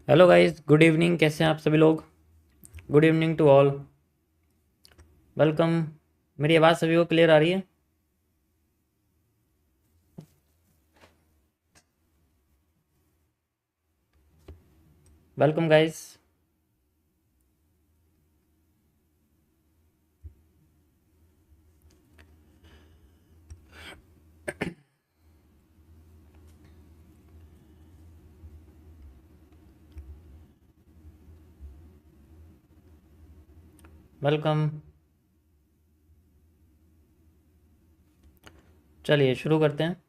Hello guys, good evening. कैसे हैं आप सभी लोग? Good evening to all, welcome. मेरी आवाज़ सभी को क्लियर आ रही है? Welcome guys. वेलकम। चलिए शुरू करते हैं।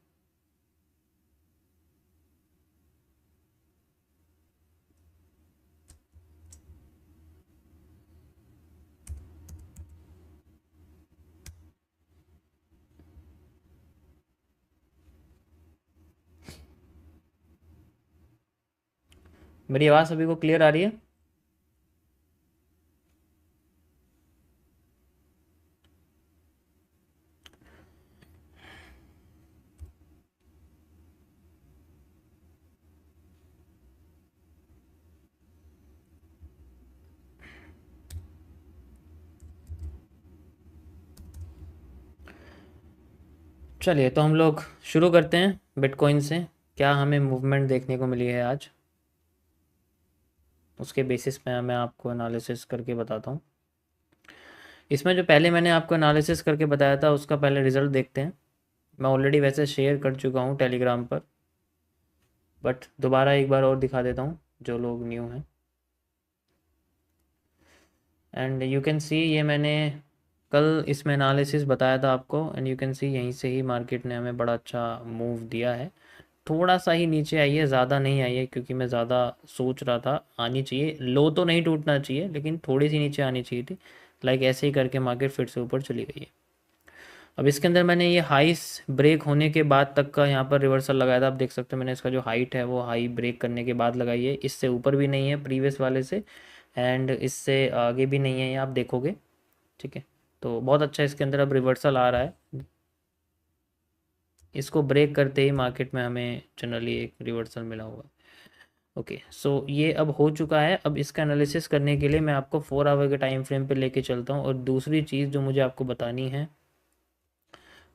मेरी आवाज़ सभी को क्लियर आ रही है? चलिए तो हम लोग शुरू करते हैं बिटकॉइन से। क्या हमें मूवमेंट देखने को मिली है आज, उसके बेसिस पे मैं आपको एनालिसिस करके बताता हूँ। इसमें जो पहले मैंने आपको एनालिसिस करके बताया था उसका पहले रिज़ल्ट देखते हैं। मैं ऑलरेडी वैसे शेयर कर चुका हूँ टेलीग्राम पर, बट दोबारा एक बार और दिखा देता हूँ जो लोग न्यू हैं। एंड यू कैन सी ये मैंने कल इसमें एनालिसिस बताया था आपको, एंड यू कैन सी यहीं से ही मार्केट ने हमें बड़ा अच्छा मूव दिया है। थोड़ा सा ही नीचे आई है, ज़्यादा नहीं आई है, क्योंकि मैं ज़्यादा सोच रहा था आनी चाहिए, लो तो नहीं टूटना चाहिए लेकिन थोड़ी सी नीचे आनी चाहिए थी। लाइक ऐसे ही करके मार्केट फिर से ऊपर चली गई है। अब इसके अंदर मैंने ये हाइस ब्रेक होने के बाद तक का यहाँ पर रिवर्सल लगाया था। आप देख सकते हो मैंने इसका जो हाइट है वो हाई ब्रेक करने के बाद लगाई है। इससे ऊपर भी नहीं है प्रीवियस वाले से, एंड इससे आगे भी नहीं है, ये आप देखोगे। ठीक है, तो बहुत अच्छा इसके अंदर अब रिवर्सल आ रहा है। इसको ब्रेक करते ही मार्केट में हमें जनरली एक रिवर्सल मिला होगा। ओके, सो ये अब हो चुका है। अब इसका एनालिसिस करने के लिए मैं आपको 4 आवर के टाइम फ्रेम पे लेके चलता हूँ। और दूसरी चीज़ जो मुझे आपको बतानी है,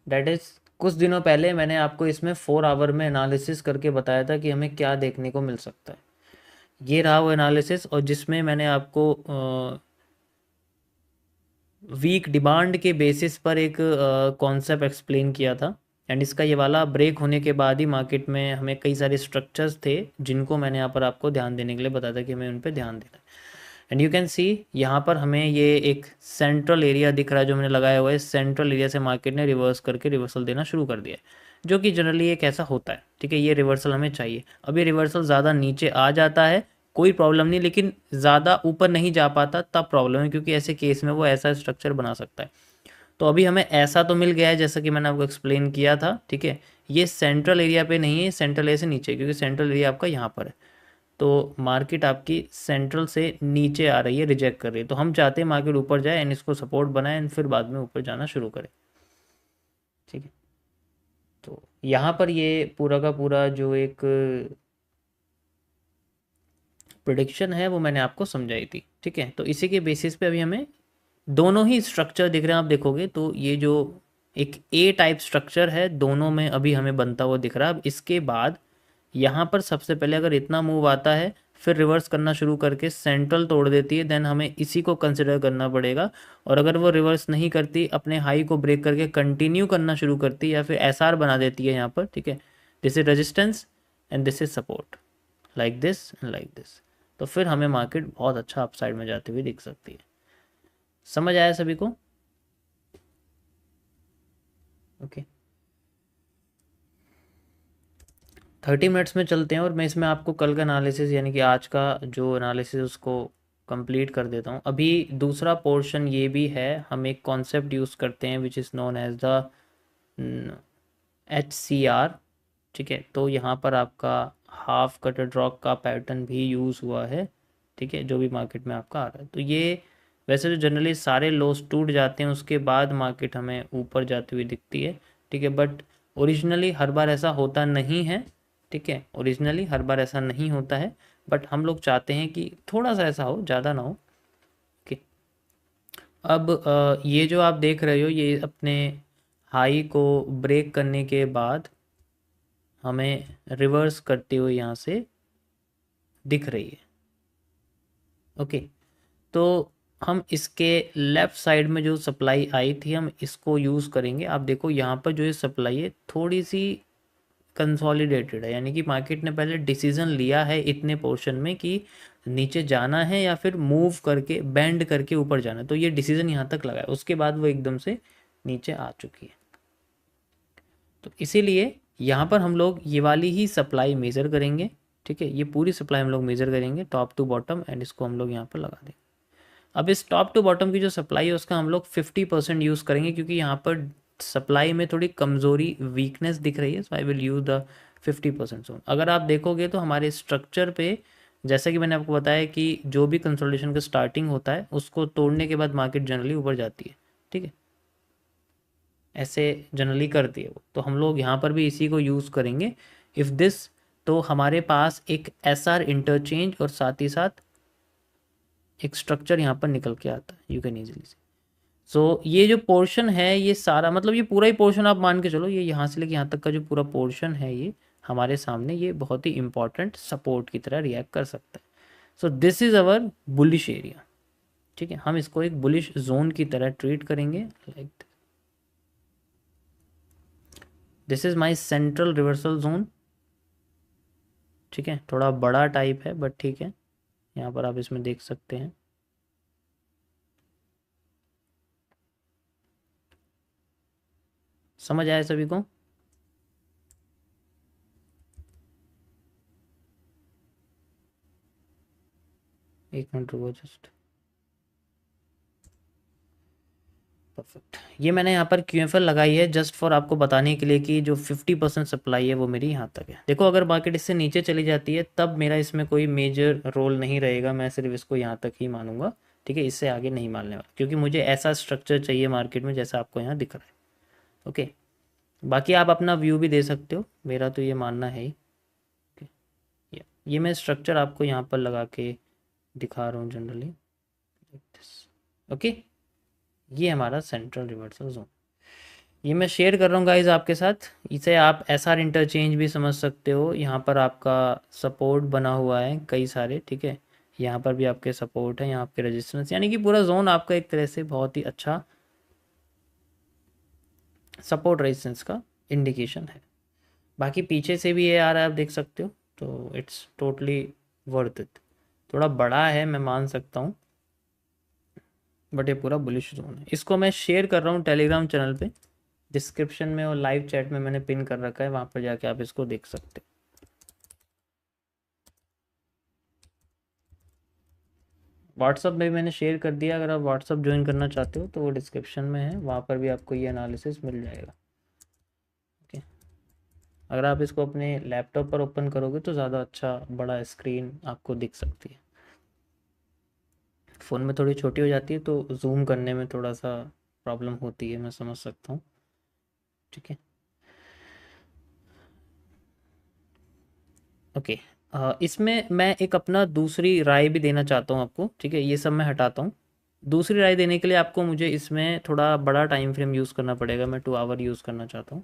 डैट इज़, कुछ दिनों पहले मैंने आपको इसमें 4 आवर में एनालिसिस करके बताया था कि हमें क्या देखने को मिल सकता है। ये रहा वो एनालिसिस, और जिसमें मैंने आपको वीक डिमांड के बेसिस पर एक कॉन्सेप्ट एक्सप्लेन किया था। एंड इसका ये वाला ब्रेक होने के बाद ही मार्केट में हमें कई सारे स्ट्रक्चर्स थे जिनको मैंने यहाँ पर आपको ध्यान देने के लिए बताया था कि हमें उन पर ध्यान देना है। एंड यू कैन सी यहाँ पर हमें ये एक सेंट्रल एरिया दिख रहा है जो मैंने लगाया हुआ है। सेंट्रल एरिया से मार्केट ने रिवर्स करके रिवर्सल देना शुरू कर दिया है, जो कि जनरली एक ऐसा होता है। ठीक है, ये रिवर्सल हमें चाहिए। अब ये रिवर्सल ज़्यादा नीचे आ जाता है कोई प्रॉब्लम नहीं, लेकिन ज़्यादा ऊपर नहीं जा पाता तब प्रॉब्लम है, क्योंकि ऐसे केस में वो ऐसा स्ट्रक्चर बना सकता है। तो अभी हमें ऐसा तो मिल गया है जैसा कि मैंने आपको एक्सप्लेन किया था। ठीक है, ये सेंट्रल एरिया पे नहीं है, सेंट्रल एरिया से नीचे, क्योंकि सेंट्रल एरिया आपका यहाँ पर है। तो मार्केट आपकी सेंट्रल से नीचे आ रही है, रिजेक्ट कर रही है। तो हम चाहते हैं मार्केट ऊपर जाए एंड इसको सपोर्ट बनाए एंड फिर बाद में ऊपर जाना शुरू करे। ठीक है, तो यहाँ पर ये पूरा का पूरा जो एक प्रोडिक्शन है वो मैंने आपको समझाई थी। ठीक है, तो इसी के बेसिस पे अभी हमें दोनों ही स्ट्रक्चर दिख रहे हैं। आप देखोगे तो ये जो एक ए टाइप स्ट्रक्चर है, दोनों में अभी हमें बनता हुआ दिख रहा है। अब इसके बाद यहाँ पर सबसे पहले अगर इतना मूव आता है फिर रिवर्स करना शुरू करके सेंट्रल तोड़ देती है, देन हमें इसी को कंसिडर करना पड़ेगा। और अगर वो रिवर्स नहीं करती, अपने हाई को ब्रेक करके कंटिन्यू करना शुरू करती या फिर एसआर बना देती है यहाँ पर, ठीक है, this is resistance and this is support, like this and like this. तो फिर हमें मार्केट बहुत अच्छा अपसाइड में जाती हुई दिख सकती है। समझ आया सभी को? ओके, 30 मिनट्स में चलते हैं और मैं इसमें आपको कल का एनालिसिस यानी कि आज का जो एनालिसिस उसको कंप्लीट कर देता हूँ। अभी दूसरा पोर्शन ये भी है, हम एक कॉन्सेप्ट यूज़ करते हैं which is known as the HCR। ठीक है, तो यहाँ पर आपका हाफ कटेड रॉक का पैटर्न भी यूज़ हुआ है। ठीक है, जो भी मार्केट में आपका आ रहा है, तो ये वैसे तो जनरली सारे लोस टूट जाते हैं उसके बाद मार्केट हमें ऊपर जाती हुई दिखती है। ठीक है, बट ओरिजिनली हर बार ऐसा होता नहीं है। ठीक है, ओरिजिनली हर बार ऐसा नहीं होता है, बट हम लोग चाहते हैं कि थोड़ा सा ऐसा हो, ज़्यादा ना हो। ओके, अब ये जो आप देख रहे हो ये अपने हाई को ब्रेक करने के बाद हमें रिवर्स करते हुए यहाँ से दिख रही है। ओके, तो हम इसके लेफ़्ट साइड में जो सप्लाई आई थी हम इसको यूज़ करेंगे। आप देखो यहाँ पर जो ये सप्लाई है थोड़ी सी कंसोलिडेटेड है, यानी कि मार्केट ने पहले डिसीजन लिया है इतने पोर्शन में कि नीचे जाना है या फिर मूव करके बेंड करके ऊपर जाना है, तो ये डिसीजन यहाँ तक लगा है, उसके बाद वो एकदम से नीचे आ चुकी है। तो इसीलिए यहाँ पर हम लोग ये वाली ही सप्लाई मेज़र करेंगे। ठीक है, ये पूरी सप्लाई हम लोग मेज़र करेंगे टॉप टू बॉटम, एंड इसको हम लोग यहाँ पर लगा देंगे। अब इस टॉप टू बॉटम की जो सप्लाई है उसका हम लोग 50% यूज़ करेंगे, क्योंकि यहाँ पर सप्लाई में थोड़ी कमज़ोरी वीकनेस दिख रही है, so I will use the 50% zone. अगर आप देखोगे तो हमारे स्ट्रक्चर पे, जैसा कि मैंने आपको बताया कि जो भी कंसोलिडेशन का स्टार्टिंग होता है उसको तोड़ने के बाद मार्केट जनरली ऊपर जाती है। ठीक है, ऐसे जनरली करती है वो, तो हम लोग यहाँ पर भी इसी को यूज़ करेंगे। इफ़ दिस, तो हमारे पास एक SR इंटरचेंज और साथ ही साथ एक स्ट्रक्चर यहाँ पर निकल के आता है, यू कैन ईजिली सी। सो ये जो पोर्शन है ये सारा, मतलब ये पूरा ही पोर्शन आप मान के चलो, ये यहाँ से लेके यहाँ तक का जो पूरा पोर्शन है ये हमारे सामने ये बहुत ही इंपॉर्टेंट सपोर्ट की तरह रिएक्ट कर सकता है। So this is our bullish area. ठीक है, हम इसको एक बुलिश जोन की तरह ट्रीट करेंगे, like this is my central reversal zone. ठीक है, थोड़ा बड़ा टाइप है बट ठीक है, यहाँ पर आप इसमें देख सकते हैं। समझ आया सभी को? एक मिनट रुको जस्ट। परफेक्ट, ये मैंने यहाँ पर QFL लगाई है जस्ट फॉर आपको बताने के लिए कि जो 50% सप्लाई है वो मेरी यहाँ तक है। देखो अगर मार्केट इससे नीचे चली जाती है तब मेरा इसमें कोई मेजर रोल नहीं रहेगा, मैं सिर्फ इसको यहाँ तक ही मानूंगा। ठीक है, इससे आगे नहीं मानने वाला, क्योंकि मुझे ऐसा स्ट्रक्चर चाहिए मार्केट में जैसा आपको यहाँ दिख रहा है। ओके, बाकी आप अपना व्यू भी दे सकते हो, मेरा तो ये मानना है ही। ओके, ये मैं स्ट्रक्चर आपको यहाँ पर लगा के दिखा रहा हूँ जनरली। ओके, ये हमारा सेंट्रल रिवर्सल जोन, ये मैं शेयर कर रहा हूँ गाइज आपके साथ। इसे आप SR इंटरचेंज भी समझ सकते हो, यहाँ पर आपका सपोर्ट बना हुआ है कई सारे। ठीक है, यहाँ पर भी आपके सपोर्ट है, यहाँ आपके रेजिस्टेंस, यानी कि पूरा जोन आपका एक तरह से बहुत ही अच्छा सपोर्ट रेजिस्टेंस का इंडिकेशन है। बाकी पीछे से भी ये आ रहा है, आप देख सकते हो, तो इट्स टोटली वर्थ इट। थोड़ा बड़ा है मैं मान सकता हूँ, बट ये पूरा बुलिश जोन है। इसको मैं शेयर कर रहा हूँ टेलीग्राम चैनल पे, डिस्क्रिप्शन में और लाइव चैट में मैंने पिन कर रखा है, वहाँ पर जाके आप इसको देख सकते हैं। व्हाट्सअप में मैंने शेयर कर दिया, अगर आप व्हाट्सअप ज्वाइन करना चाहते हो तो वो डिस्क्रिप्शन में है, वहाँ पर भी आपको ये एनालिसिस मिल जाएगा। ओके, अगर आप इसको अपने लैपटॉप पर ओपन करोगे तो ज़्यादा अच्छा बड़ा स्क्रीन आपको दिख सकती है। फ़ोन में थोड़ी छोटी हो जाती है तो जूम करने में थोड़ा सा प्रॉब्लम होती है, मैं समझ सकता हूँ। ठीक है, ओके, इसमें मैं एक अपना दूसरी राय भी देना चाहता हूँ आपको। ठीक है, ये सब मैं हटाता हूँ। दूसरी राय देने के लिए आपको मुझे इसमें थोड़ा बड़ा टाइम फ्रेम यूज़ करना पड़ेगा, मैं 2 आवर यूज़ करना चाहता हूँ।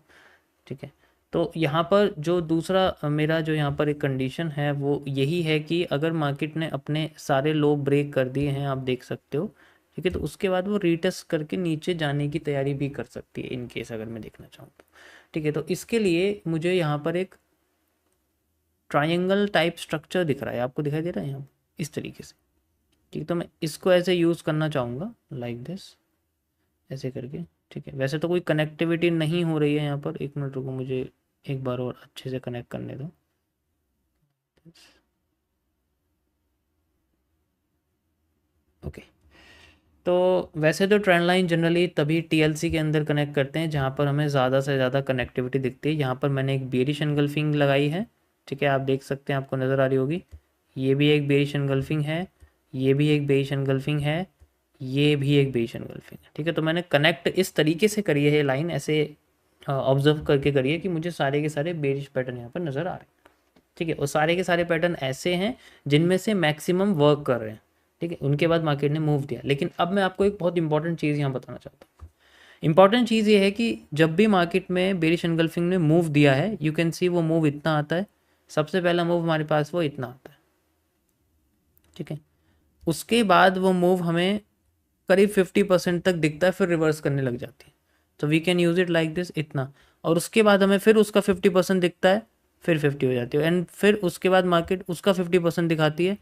ठीक है, तो यहाँ पर जो दूसरा मेरा जो यहाँ पर एक कंडीशन है वो यही है कि अगर मार्केट ने अपने सारे लो ब्रेक कर दिए हैं, आप देख सकते हो। ठीक है, तो उसके बाद वो रीटेस्ट करके नीचे जाने की तैयारी भी कर सकती है इन केस अगर मैं देखना चाहूँ तो। ठीक है, तो इसके लिए मुझे यहाँ पर एक ट्रायंगल टाइप स्ट्रक्चर दिख रहा है, आपको दिखाई दे रहा है यहाँ? इस तरीके से, ठीक। तो मैं इसको ऐसे यूज़ करना चाहूँगा लाइक दिस, ऐसे करके, ठीक है। वैसे तो कोई कनेक्टिविटी नहीं हो रही है यहाँ पर, एक मिनट रुको, मुझे एक बार और अच्छे से कनेक्ट करने दो। ओके, तो वैसे तो ट्रेंड लाइन जनरली तभी टीएलसी के अंदर कनेक्ट करते हैं जहाँ पर हमें ज़्यादा से ज़्यादा कनेक्टिविटी दिखती है। यहाँ पर मैंने एक बेरिश एंगल्फिंग लगाई है, ठीक है, आप देख सकते हैं, आपको नज़र आ रही होगी। ये भी एक बेरिश एंगल्फिंग है, ये भी एक बेरिश एंगल्फिंग है, ये भी एक बेरिश एंगल्फिंग है, ठीक है। तो मैंने कनेक्ट इस तरीके से करी है, लाइन ऐसे ऑब्जर्व करके करी है कि मुझे सारे के सारे बेरिश पैटर्न यहाँ पर नज़र आ रहे हैं, ठीक है। और सारे के सारे पैटर्न ऐसे हैं जिनमें से मैक्सिमम वर्क कर रहे हैं, ठीक है। उनके बाद मार्केट ने मूव दिया। लेकिन अब मैं आपको एक बहुत इंपॉर्टेंट चीज़ यहाँ बताना चाहता हूँ। इंपॉर्टेंट चीज़ ये है कि जब भी मार्केट में बेरिश एंगल्फिंग ने मूव दिया है, यू कैन सी वो मूव इतना आता है, सबसे पहला मूव हमारे पास वो इतना आता है, ठीक है। उसके बाद वो मूव हमें करीब 50% तक दिखता है, फिर रिवर्स करने लग जाती है। तो we can use it like this, इतना। और उसके बाद हमें फिर उसका 50% दिखता है, फिर 50 हो जाती है, एंड फिर उसके बाद मार्केट उसका 50% दिखाती है,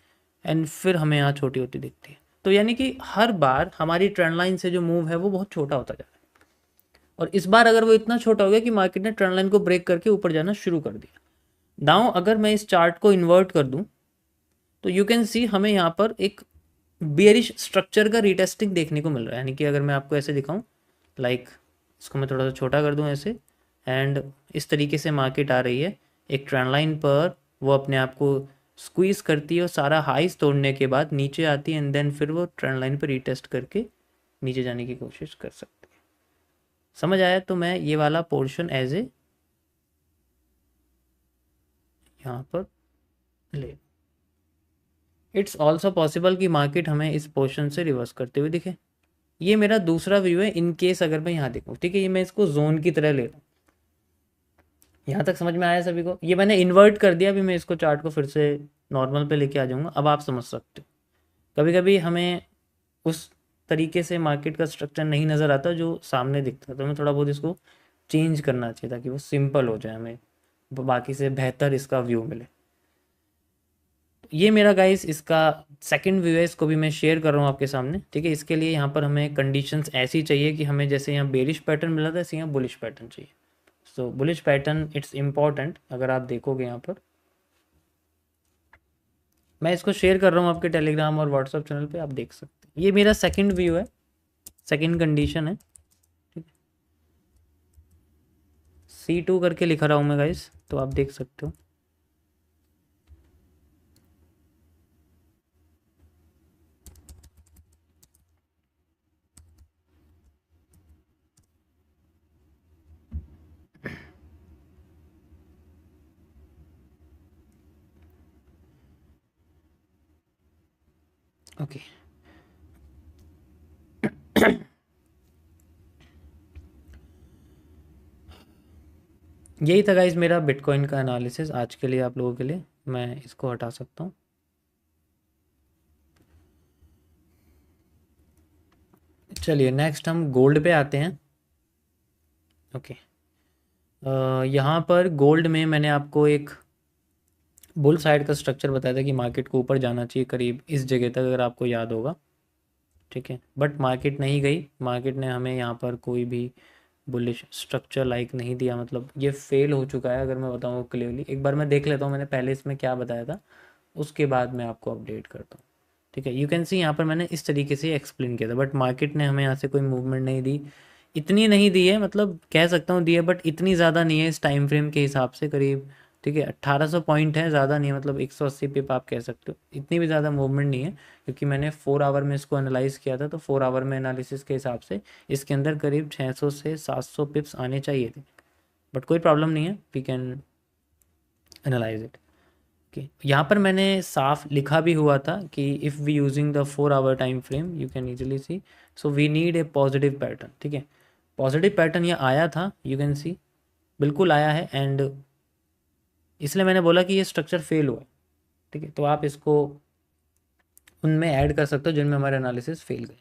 एंड फिर हमें यहाँ छोटी होती दिखती है। तो यानी कि हर बार हमारी ट्रेंड लाइन से जो मूव है वो बहुत छोटा होता जा रहा है। और इस बार अगर वो इतना छोटा हो गया कि मार्केट ने ट्रेंड लाइन को ब्रेक करके ऊपर जाना शुरू कर दिया। नाउ अगर मैं इस चार्ट को इन्वर्ट कर दूं तो यू कैन सी हमें यहाँ पर एक बेयरिश स्ट्रक्चर का रिटेस्टिंग देखने को मिल रहा है। यानी कि अगर मैं आपको ऐसे दिखाऊं, लाइक इसको मैं थोड़ा सा छोटा कर दूं ऐसे, एंड इस तरीके से मार्केट आ रही है एक ट्रेंड लाइन पर, वो अपने आप को स्क्वीज करती है और सारा हाइस तोड़ने के बाद नीचे आती है, एंड देन फिर वो ट्रेंड लाइन पर रीटेस्ट करके नीचे जाने की कोशिश कर सकती है। समझ आया? तो मैं ये वाला पोर्शन एज ए यहाँ पर ले, इट्स ऑल्सो पॉसिबल कि मार्केट हमें इस पोर्शन से रिवर्स करते हुए दिखे। ये मेरा दूसरा व्यू है इन केस अगर मैं यहाँ देखूँ, ठीक है। ये मैं इसको जोन की तरह ले रहा हूँ। यहाँ तक समझ में आया सभी को? ये मैंने इन्वर्ट कर दिया, अभी मैं इसको चार्ट को फिर से नॉर्मल पे लेके आ जाऊँगा, अब आप समझ सकते हो। कभी कभी हमें उस तरीके से मार्केट का स्ट्रक्चर नहीं नज़र आता जो सामने दिखता है, तो हमें थोड़ा बहुत इसको चेंज करना चाहिए ताकि वो सिंपल हो जाए, हमें बाकी से बेहतर इसका व्यू मिले। ये मेरा गाइस इसका सेकंड व्यू है, इसको भी मैं शेयर कर रहा हूँ आपके सामने, ठीक है। इसके लिए यहाँ पर हमें कंडीशंस ऐसी चाहिए कि हमें जैसे यहाँ बेरिश पैटर्न मिला था, ऐसे यहाँ बुलिश पैटर्न चाहिए। सो बुलिश पैटर्न इट्स इम्पॉर्टेंट। अगर आप देखोगे यहाँ पर, मैं इसको शेयर कर रहा हूँ आपके टेलीग्राम और व्हाट्सअप चैनल पे, आप देख सकते हैं। ये मेरा सेकंड व्यू है, सेकंड कंडीशन है, ठीक है। C2 करके लिखा रहा हूँ मैं गाइस, तो आप देख सकते हो। ओके यही था गाइज मेरा बिटकॉइन का एनालिसिस आज के लिए। आप लोगों के लिए मैं इसको हटा सकता हूँ। चलिए नेक्स्ट हम गोल्ड पे आते हैं। ओके, यहाँ पर गोल्ड में मैंने आपको एक बुल साइड का स्ट्रक्चर बताया था कि मार्केट को ऊपर जाना चाहिए करीब इस जगह तक, अगर आपको याद होगा, ठीक है। बट मार्केट नहीं गई, मार्केट ने हमें यहाँ पर कोई भी बुलिश स्ट्रक्चर लाइक नहीं दिया, मतलब ये फेल हो चुका है। अगर मैं बताऊँ क्लियरली, एक बार मैं देख लेता हूँ मैंने पहले इसमें क्या बताया था, उसके बाद मैं आपको अपडेट करता हूँ, ठीक है। यू कैन सी यहाँ पर मैंने इस तरीके से एक्सप्लेन किया था, बट मार्केट ने हमें यहाँ से कोई मूवमेंट नहीं दी, इतनी नहीं दी है, मतलब कह सकता हूँ दी है, बट इतनी ज़्यादा नहीं है इस टाइम फ्रेम के हिसाब से, करीब, ठीक है, 1800 पॉइंट है, ज़्यादा नहीं है, मतलब 180 पिप आप कह सकते हो, इतनी भी ज़्यादा मूवमेंट नहीं है। क्योंकि मैंने 4 आवर में इसको एनालाइज किया था, तो 4 आवर में एनालिसिस के हिसाब से इसके अंदर करीब 600 से 700 पिप्स आने चाहिए थे, बट कोई प्रॉब्लम नहीं है, we can analyse it. Okay, यहाँ पर मैंने साफ लिखा भी हुआ था कि if we using the 4 hour time frame you can easily see, so we need a positive pattern, ठीक है। पॉजिटिव पैटर्न ये आया था, यू कैन सी, बिल्कुल आया है, एंड इसलिए मैंने बोला कि ये स्ट्रक्चर फेल हुआ है, ठीक है। तो आप इसको उनमें ऐड कर सकते हो जिनमें हमारे एनालिसिस फेल गए।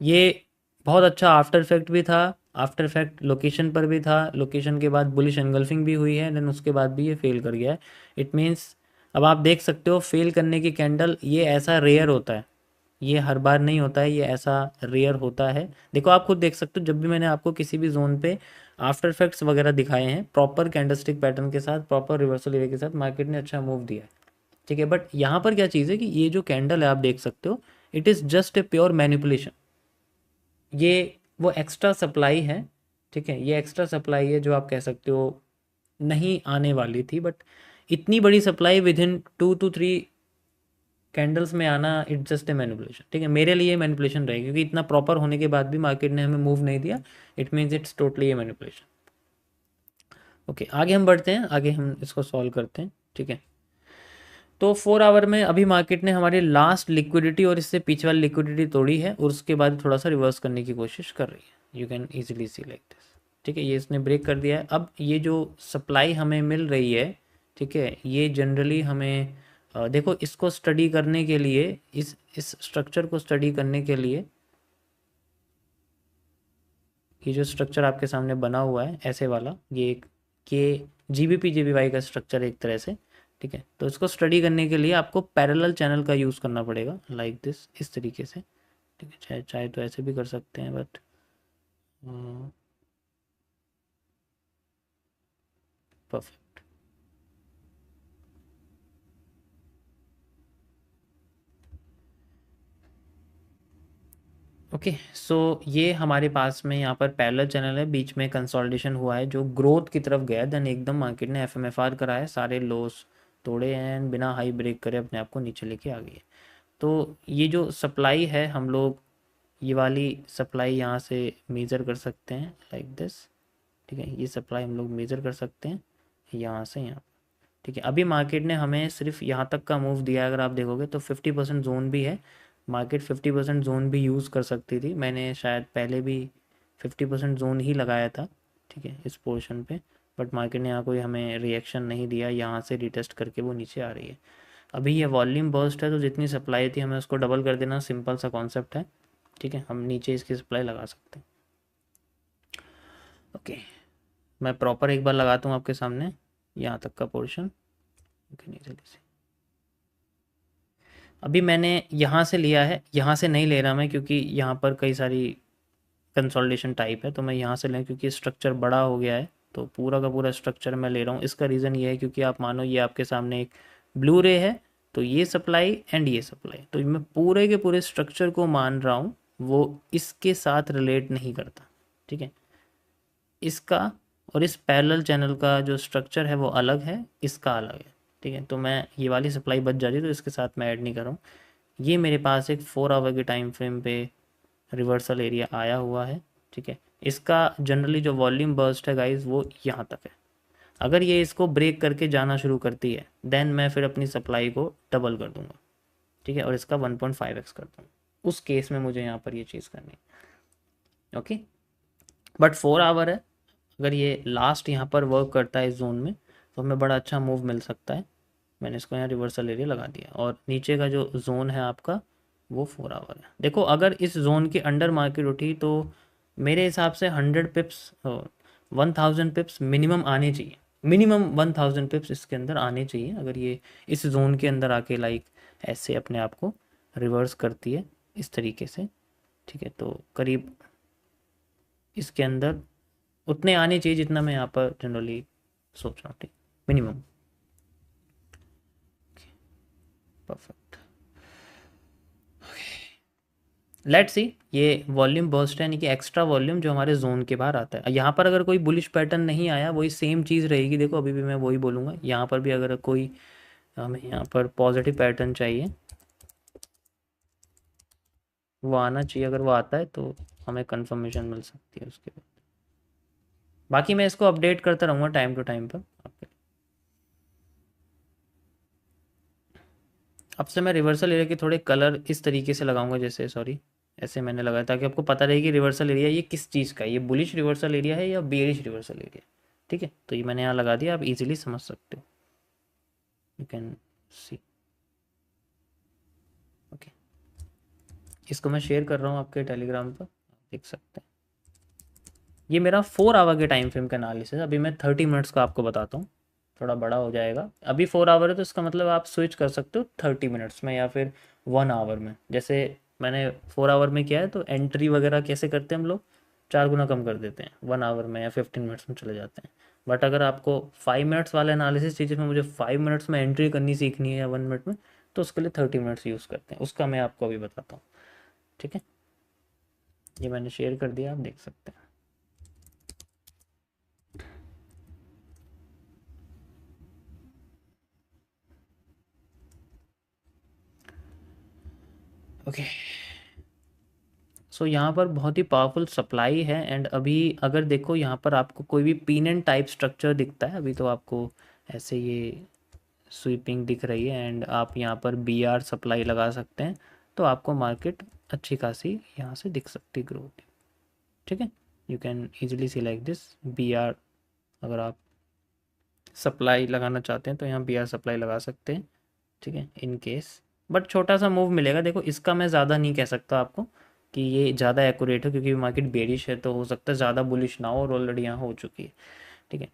ये बहुत अच्छा आफ्टर इफेक्ट भी था, आफ्टर इफेक्ट लोकेशन पर भी था, लोकेशन के बाद बुलिश एंगल्फिंग भी हुई है, देन उसके बाद भी ये फेल कर गया है। इट मीन्स अब आप देख सकते हो फेल करने की कैंडल, ये ऐसा रेयर होता है, ये हर बार नहीं होता है, ये ऐसा रेयर होता है। देखो आप खुद देख सकते हो, जब भी मैंने आपको किसी भी जोन पे आफ्टर इफेक्ट्स वगैरह दिखाए हैं प्रॉपर कैंडलस्टिक पैटर्न के साथ, प्रॉपर रिवर्सल एरिया के साथ, मार्केट ने अच्छा मूव दिया है। ठीक है, बट यहाँ पर क्या चीज़ है कि ये जो कैंडल है आप देख सकते हो, it is just a pure manipulation. ये वो एक्स्ट्रा सप्लाई है, ठीक है, ये एक्स्ट्रा सप्लाई है जो आप कह सकते हो नहीं आने वाली थी, बट इतनी बड़ी supply with in 2 to 3 candles में आना, इट्स जस्ट ए मैनिपुलेशन। ठीक है, मेरे लिए मैनिपुलेशन रहेगी, क्योंकि इतना प्रॉपर होने के बाद भी मार्केट ने हमें मूव नहीं दिया, it means it's totally A manipulation. Okay, आगे हम बढ़ते हैं, आगे हम इसको सॉल्व करते हैं। ठीक है, तो 4 आवर में अभी मार्केट ने हमारी लास्ट लिक्विडिटी और इससे पीछे वाली लिक्विडिटी तोड़ी है, और उसके बाद थोड़ा सा रिवर्स करने की कोशिश कर रही है। You can easily see like this. ठीक है, ये इसने ब्रेक कर दिया है। अब ये जो सप्लाई हमें मिल रही है, ठीक है, ये जनरली हमें देखो इसको स्टडी करने के लिए, इस स्ट्रक्चर को स्टडी करने के लिए, ये जो स्ट्रक्चर आपके सामने बना हुआ है ऐसे वाला, ये एक के जीबीपी जेबीवाई का स्ट्रक्चर है एक तरह से। ठीक है, तो इसको स्टडी करने के लिए आपको पैरेलल चैनल का यूज़ करना पड़ेगा, लाइक दिस, इस तरीके से। ठीक है, चाहे चाहे तो ऐसे भी कर सकते हैं, बट परफेक्ट। ओके, सो ये हमारे पास में यहाँ पर पैरेलल चैनल है, बीच में कंसोलिडेशन हुआ है जो ग्रोथ की तरफ गया, देन एकदम मार्केट ने एफएमएफआर कराया, सारे लोस तोड़े एंड बिना हाई ब्रेक करे अपने आप को नीचे लेके आ गए। तो ये जो सप्लाई है, हम लोग ये वाली सप्लाई यहाँ से मेज़र कर सकते हैं, लाइक दिस। ठीक है, ये सप्लाई हम लोग मेज़र कर सकते हैं यहाँ से यहाँ। ठीक है, अभी मार्केट ने हमें सिर्फ यहाँ तक का मूव दिया है, अगर आप देखोगे तो 50% जोन भी है, मार्केट 50% जोन भी यूज़ कर सकती थी। मैंने शायद पहले भी 50% जोन ही लगाया था, ठीक है, इस पोर्शन पे, बट मार्केट ने यहाँ कोई हमें रिएक्शन नहीं दिया, यहाँ से रिटेस्ट करके वो नीचे आ रही है। अभी ये वॉल्यूम बर्स्ट है, तो जितनी सप्लाई थी हमें उसको डबल कर देना, सिंपल सा कॉन्सेप्ट है। ठीक है, हम नीचे इसकी सप्लाई लगा सकते हैं। ओके, मैं प्रॉपर एक बार लगाता हूँ आपके सामने यहाँ तक का पोर्शन। ओके, नहीं जल्दी से, अभी मैंने यहाँ से लिया है, यहाँ से नहीं ले रहा मैं, क्योंकि यहाँ पर कई सारी कंसोलिडेशन टाइप है, तो मैं यहाँ से लें क्योंकि स्ट्रक्चर बड़ा हो गया है, तो पूरा का पूरा स्ट्रक्चर मैं ले रहा हूँ। इसका रीज़न ये है क्योंकि आप मानो ये आपके सामने एक ब्लू रे है, तो ये सप्लाई एंड ये सप्लाई, तो मैं पूरे के पूरे स्ट्रक्चर को मान रहा हूँ, वो इसके साथ रिलेट नहीं करता। ठीक है, इसका और इस पैरेलल चैनल का जो स्ट्रक्चर है वो अलग है, इसका अलग है। ठीक है, तो मैं ये वाली सप्लाई बच जाती है, तो इसके साथ मैं ऐड नहीं कर रहा हूँ। ये मेरे पास एक 4 आवर के टाइम फ्रेम पे रिवर्सल एरिया आया हुआ है। ठीक है, इसका जनरली जो वॉल्यूम बर्स्ट है गाइज वो यहाँ तक है। अगर ये इसको ब्रेक करके जाना शुरू करती है, देन मैं फिर अपनी सप्लाई को डबल कर दूंगा। ठीक है, और इसका 1.5x कर दूँगा, उस केस में मुझे यहाँ पर ये चीज़ करनी है। ओके, बट 4 आवर है, अगर ये लास्ट यहाँ पर वर्क करता है इस जोन में, तो हमें बड़ा अच्छा मूव मिल सकता है। मैंने इसको यहाँ रिवर्सल एरिया लगा दिया, और नीचे का जो जोन है आपका वो 4 आवर है। देखो अगर इस जोन के अंडर मार्केट उठी, तो मेरे हिसाब से 100 पिप्स 1000 पिप्स मिनिमम आने चाहिए, मिनिमम 1000 पिप्स इसके अंदर आने चाहिए, अगर ये इस जोन के अंदर आके लाइक ऐसे अपने आप को रिवर्स करती है इस तरीके से। ठीक है, तो करीब इसके अंदर उतने आने चाहिए जितना मैं यहाँ पर जनरली सोच रहा हूँ। ठीक, मिनिमम। परफेक्ट, लेट्स सी, ये वॉल्यूम बर्स्ट है, यानी कि एक्स्ट्रा वॉल्यूम जो हमारे जोन के बाहर आता है। यहाँ पर अगर कोई बुलिश पैटर्न नहीं आया, वही सेम चीज़ रहेगी। देखो अभी भी मैं वही बोलूँगा, यहाँ पर भी अगर कोई हमें यहाँ पर पॉजिटिव पैटर्न चाहिए, वो आना चाहिए, अगर वो आता है तो हमें कंफर्मेशन मिल सकती है उसके बाद। बाकी मैं इसको अपडेट करता रहूँगा टाइम टू टाइम पर। अब से मैं रिवर्सल एरिया के थोड़े कलर इस तरीके से लगाऊंगा, जैसे सॉरी ऐसे मैंने लगाया, ताकि आपको पता रहे कि रिवर्सल एरिया ये किस चीज़ का है, ये बुलिश रिवर्सल एरिया है या बेरिश रिवर्सल एरिया। ठीक है, तो ये मैंने यहाँ लगा दिया, आप इजीली समझ सकते हो, यू कैन सी। ओके, इसको मैं शेयर कर रहा हूँ आपके टेलीग्राम पर, देख सकते हैं। ये मेरा 4 आवर के टाइम फ्रेम का एनालिसिस है। अभी मैं 30 मिनट्स का आपको बताता हूँ। थोड़ा बड़ा हो जाएगा। अभी 4 आवर है तो इसका मतलब आप स्विच कर सकते हो 30 मिनट्स में या फिर 1 आवर में। जैसे मैंने 4 आवर में किया है तो एंट्री वगैरह कैसे करते हैं हम लोग, 4 गुना कम कर देते हैं, 1 आवर में या 15 मिनट्स में चले जाते हैं। बट अगर आपको 5 मिनट्स वाला एनालिसिस चाहिए जिसमें मुझे 5 मिनट्स में एंट्री करनी सीखनी है या 1 मिनट में, तो उसके लिए 30 मिनट्स यूज़ करते हैं। उसका मैं आपको अभी बताता हूँ। ठीक है, ये मैंने शेयर कर दिया, आप देख सकते हैं। ओके, सो यहाँ पर बहुत ही पावरफुल सप्लाई है। एंड अभी अगर देखो यहाँ पर आपको कोई भी पिन एंड टाइप स्ट्रक्चर दिखता है, अभी तो आपको ऐसे ये स्वीपिंग दिख रही है एंड आप यहाँ पर बी आर सप्लाई लगा सकते हैं, तो आपको मार्केट अच्छी खासी यहाँ से दिख सकती ग्रोथ। ठीक है, you can easily see like this B R. अगर आप सप्लाई लगाना चाहते हैं तो यहाँ बी आर सप्लाई लगा सकते हैं। ठीक है, इन केस बट छोटा सा मूव मिलेगा। देखो इसका मैं ज़्यादा नहीं कह सकता आपको कि ये ज़्यादा एक्यूरेट है, क्योंकि मार्केट बेरिश है तो हो सकता है ज़्यादा बुलिश ना हो, और ऑलरेडी यहाँ हो चुकी है। ठीक है,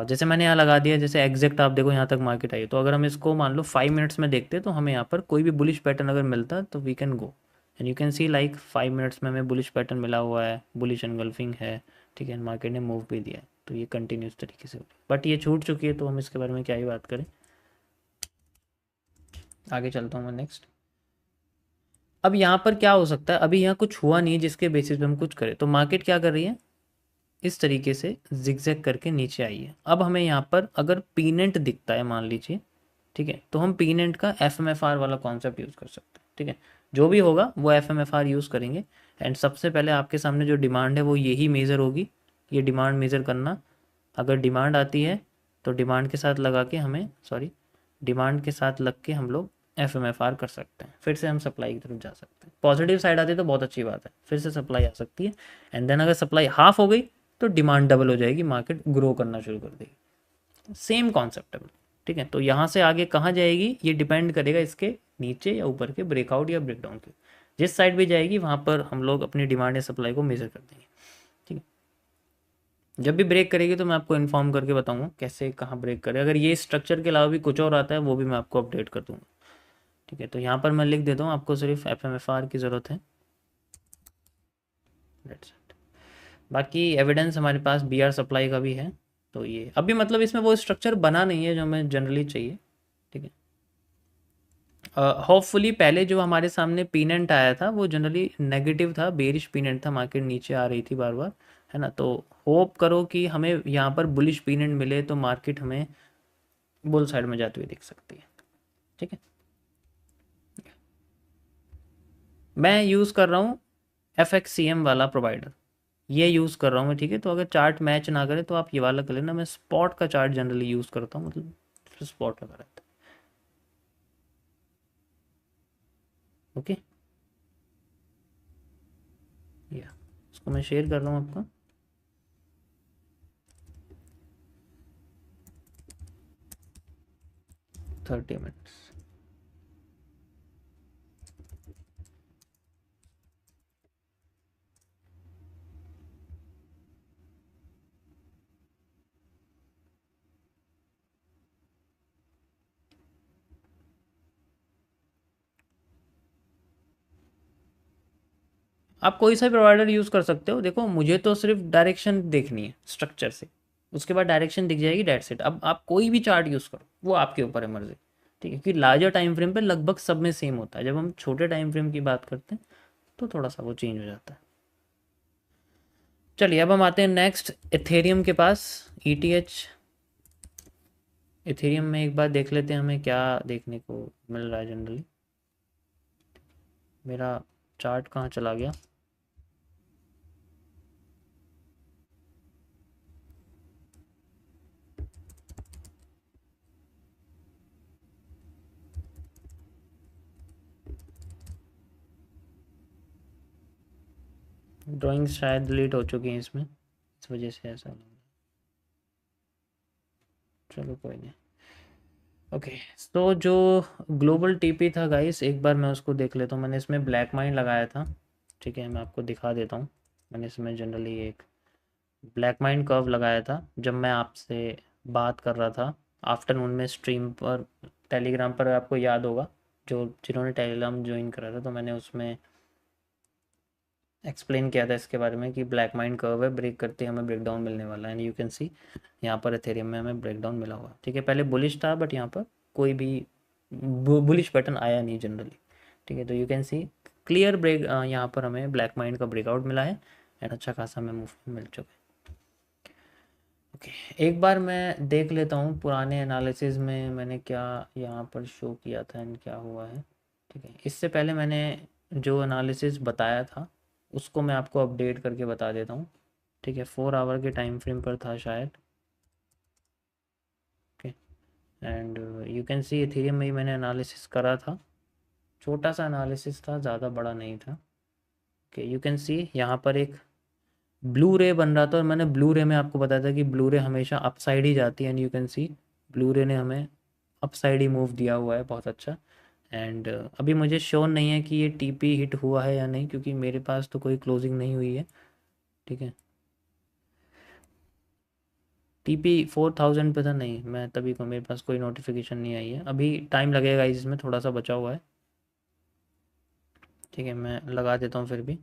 जैसे मैंने यहाँ लगा दिया, जैसे एग्जैक्ट आप देखो यहाँ तक मार्केट आई, तो अगर हम इसको मान लो 5 मिनट्स में देखते हैं तो हमें यहाँ पर कोई भी बुलिश पैटर्न अगर मिलता है तो we can go and you can see like 5 minutes में हमें बुलिश पैटर्न मिला हुआ है, बुलिश एनगल्फिंग है। ठीक है, मार्केट ने मूव भी दिया है, तो ये कंटिन्यूस तरीके से हो रही है। बट ये छूट चुकी है तो हम इसके बारे में क्या ही बात करें। आगे चलता हूँ मैं नेक्स्ट। अब यहाँ पर क्या हो सकता है, अभी यहाँ कुछ हुआ नहीं है जिसके बेसिस पे हम कुछ करें, तो मार्केट क्या कर रही है, इस तरीके से जिगजैग करके नीचे आई है। अब हमें यहाँ पर अगर पीनेंट दिखता है मान लीजिए, ठीक है, तो हम पीनेंट का एफ एम एफ आर वाला कॉन्सेप्ट यूज़ कर सकते हैं। ठीक है, जो भी होगा वो F M F R use करेंगे। एंड सबसे पहले आपके सामने जो डिमांड है वो यही मेज़र होगी, ये डिमांड मेज़र करना। अगर डिमांड आती है तो डिमांड के साथ लगा के हमें डिमांड के साथ लग के हम लोग एफ एम एफ आर कर सकते हैं, फिर से हम सप्लाई की तरफ जा सकते हैं। पॉजिटिव साइड आती है तो बहुत अच्छी बात है, फिर से सप्लाई आ सकती है। एंड देन अगर सप्लाई हाफ हो गई तो डिमांड डबल हो जाएगी, मार्केट ग्रो करना शुरू कर देगी। सेम कॉन्सेप्ट है। ठीक है, तो यहाँ से आगे कहाँ जाएगी ये डिपेंड करेगा इसके नीचे या ऊपर के ब्रेकआउट या ब्रेकडाउन के। जिस साइड भी जाएगी वहाँ पर हम लोग अपनी डिमांड या सप्लाई को मेजर कर देंगे। ठीक है, जब भी ब्रेक करेगी तो मैं आपको इन्फॉर्म करके बताऊंगा कैसे कहाँ ब्रेक करे। अगर ये स्ट्रक्चर के अलावा भी कुछ और आता है वो भी मैं आपको अपडेट कर दूंगा। ठीक है, तो यहाँ पर मैं लिख देता हूँ, आपको सिर्फ एफ एम एफ आर की ज़रूरत है। बाकी एविडेंस हमारे पास बी आर सप्लाई का भी है। तो ये अभी मतलब इसमें वो स्ट्रक्चर बना नहीं है जो हमें जनरली चाहिए। ठीक है, होपफुली पहले जो हमारे सामने पीनेंट आया था वो जनरली नेगेटिव था, बेरिश पीनेंट था, मार्केट नीचे आ रही थी बार बार, है ना। तो होप करो कि हमें यहाँ पर बुलिश पीनेंट मिले तो मार्केट हमें बुल साइड में जाते हुए दिख सकती है। ठीक है, मैं यूज़ कर रहा हूँ एफ एक्स सी एम वाला प्रोवाइडर, ये यूज़ कर रहा हूँ मैं। ठीक है, तो अगर चार्ट मैच ना करे तो आप ये वाला कर लेना। मैं स्पॉट का चार्ट जनरली यूज़ करता हूँ, मतलब स्पॉट लगा रहता है। ओके, या इसको मैं शेयर कर रहा हूँ आपका। 30 मिनट्स। आप कोई सा प्रोवाइडर यूज़ कर सकते हो। देखो मुझे तो सिर्फ डायरेक्शन देखनी है स्ट्रक्चर से, उसके बाद डायरेक्शन दिख जाएगी, डेट सेट। अब आप कोई भी चार्ट यूज़ करो, वो आपके ऊपर है मर्जी। ठीक है, क्योंकि लार्जर टाइम फ्रेम पे लगभग सब में सेम होता है, जब हम छोटे टाइम फ्रेम की बात करते हैं तो थोड़ा सा वो चेंज हो जाता है। चलिए अब हम आते हैं नेक्स्ट एथेरियम के पास, ETH। एथेरियम में एक बार देख लेते हैं हमें क्या देखने को मिल रहा है जनरली। मेरा चार्ट कहाँ चला गया, ड्राइंग शायद डिलीट हो चुकी हैं इसमें, इस वजह से ऐसा लग रहा है। चलो कोई नहीं। ओके, तो जो ग्लोबल टीपी था गाइस, एक बार मैं उसको देख लेता हूँ। मैंने इसमें ब्लैक माइन लगाया था। ठीक है, मैं आपको दिखा देता हूँ। मैंने इसमें जनरली एक ब्लैक माइन कर्व लगाया था जब मैं आपसे बात कर रहा था आफ्टरनून में स्ट्रीम पर टेलीग्राम पर, आपको याद होगा जो जिन्होंने टेलीग्राम ज्वाइन करा था, तो मैंने उसमें एक्सप्लेन किया था इसके बारे में कि ब्लैक माइंड कर्व है, ब्रेक करते हमें ब्रेकडाउन मिलने वाला है। एंड यू कैन सी यहाँ पर एथेरियम में हमें ब्रेकडाउन मिला हुआ है। ठीक है, पहले बुलिश था बट यहाँ पर कोई भी बुलिश बटन आया नहीं जनरली। ठीक है, तो you can see clear break, यहाँ पर हमें ब्लैक माइंड का ब्रेकआउट मिला है एंड अच्छा खासा हमें मूवमेंट मिल चुका है। ओके, एक बार मैं देख लेता हूँ पुराने एनालिसिस में मैंने क्या यहाँ पर शो किया था एंड क्या हुआ है। ठीक है, इससे पहले मैंने जो एनालिसिस बताया था उसको मैं आपको अपडेट करके बता देता हूँ। ठीक है, 4 आवर के टाइम फ्रेम पर था शायद। Okay, and you can C Ethereum में ही मैंने एनालिसिस करा था, छोटा सा एनालिसिस था, ज़्यादा बड़ा नहीं था। ओके, यू कैन सी यहाँ पर एक ब्लू रे बन रहा था और मैंने ब्लू रे में आपको बताया था कि ब्लू रे हमेशा अपसाइड ही जाती है। And you can C blue रे ने हमें अपसाइड ही मूव दिया हुआ है, बहुत अच्छा। एंड अभी मुझे श्योर नहीं है कि ये टीपी हिट हुआ है या नहीं, क्योंकि मेरे पास तो कोई क्लोजिंग नहीं हुई है। ठीक है, टीपी 4000 पे था, नहीं मैं तभी को मेरे पास कोई नोटिफिकेशन नहीं आई है, अभी टाइम लगेगा इसमें, थोड़ा सा बचा हुआ है। ठीक है, मैं लगा देता हूँ फिर भी।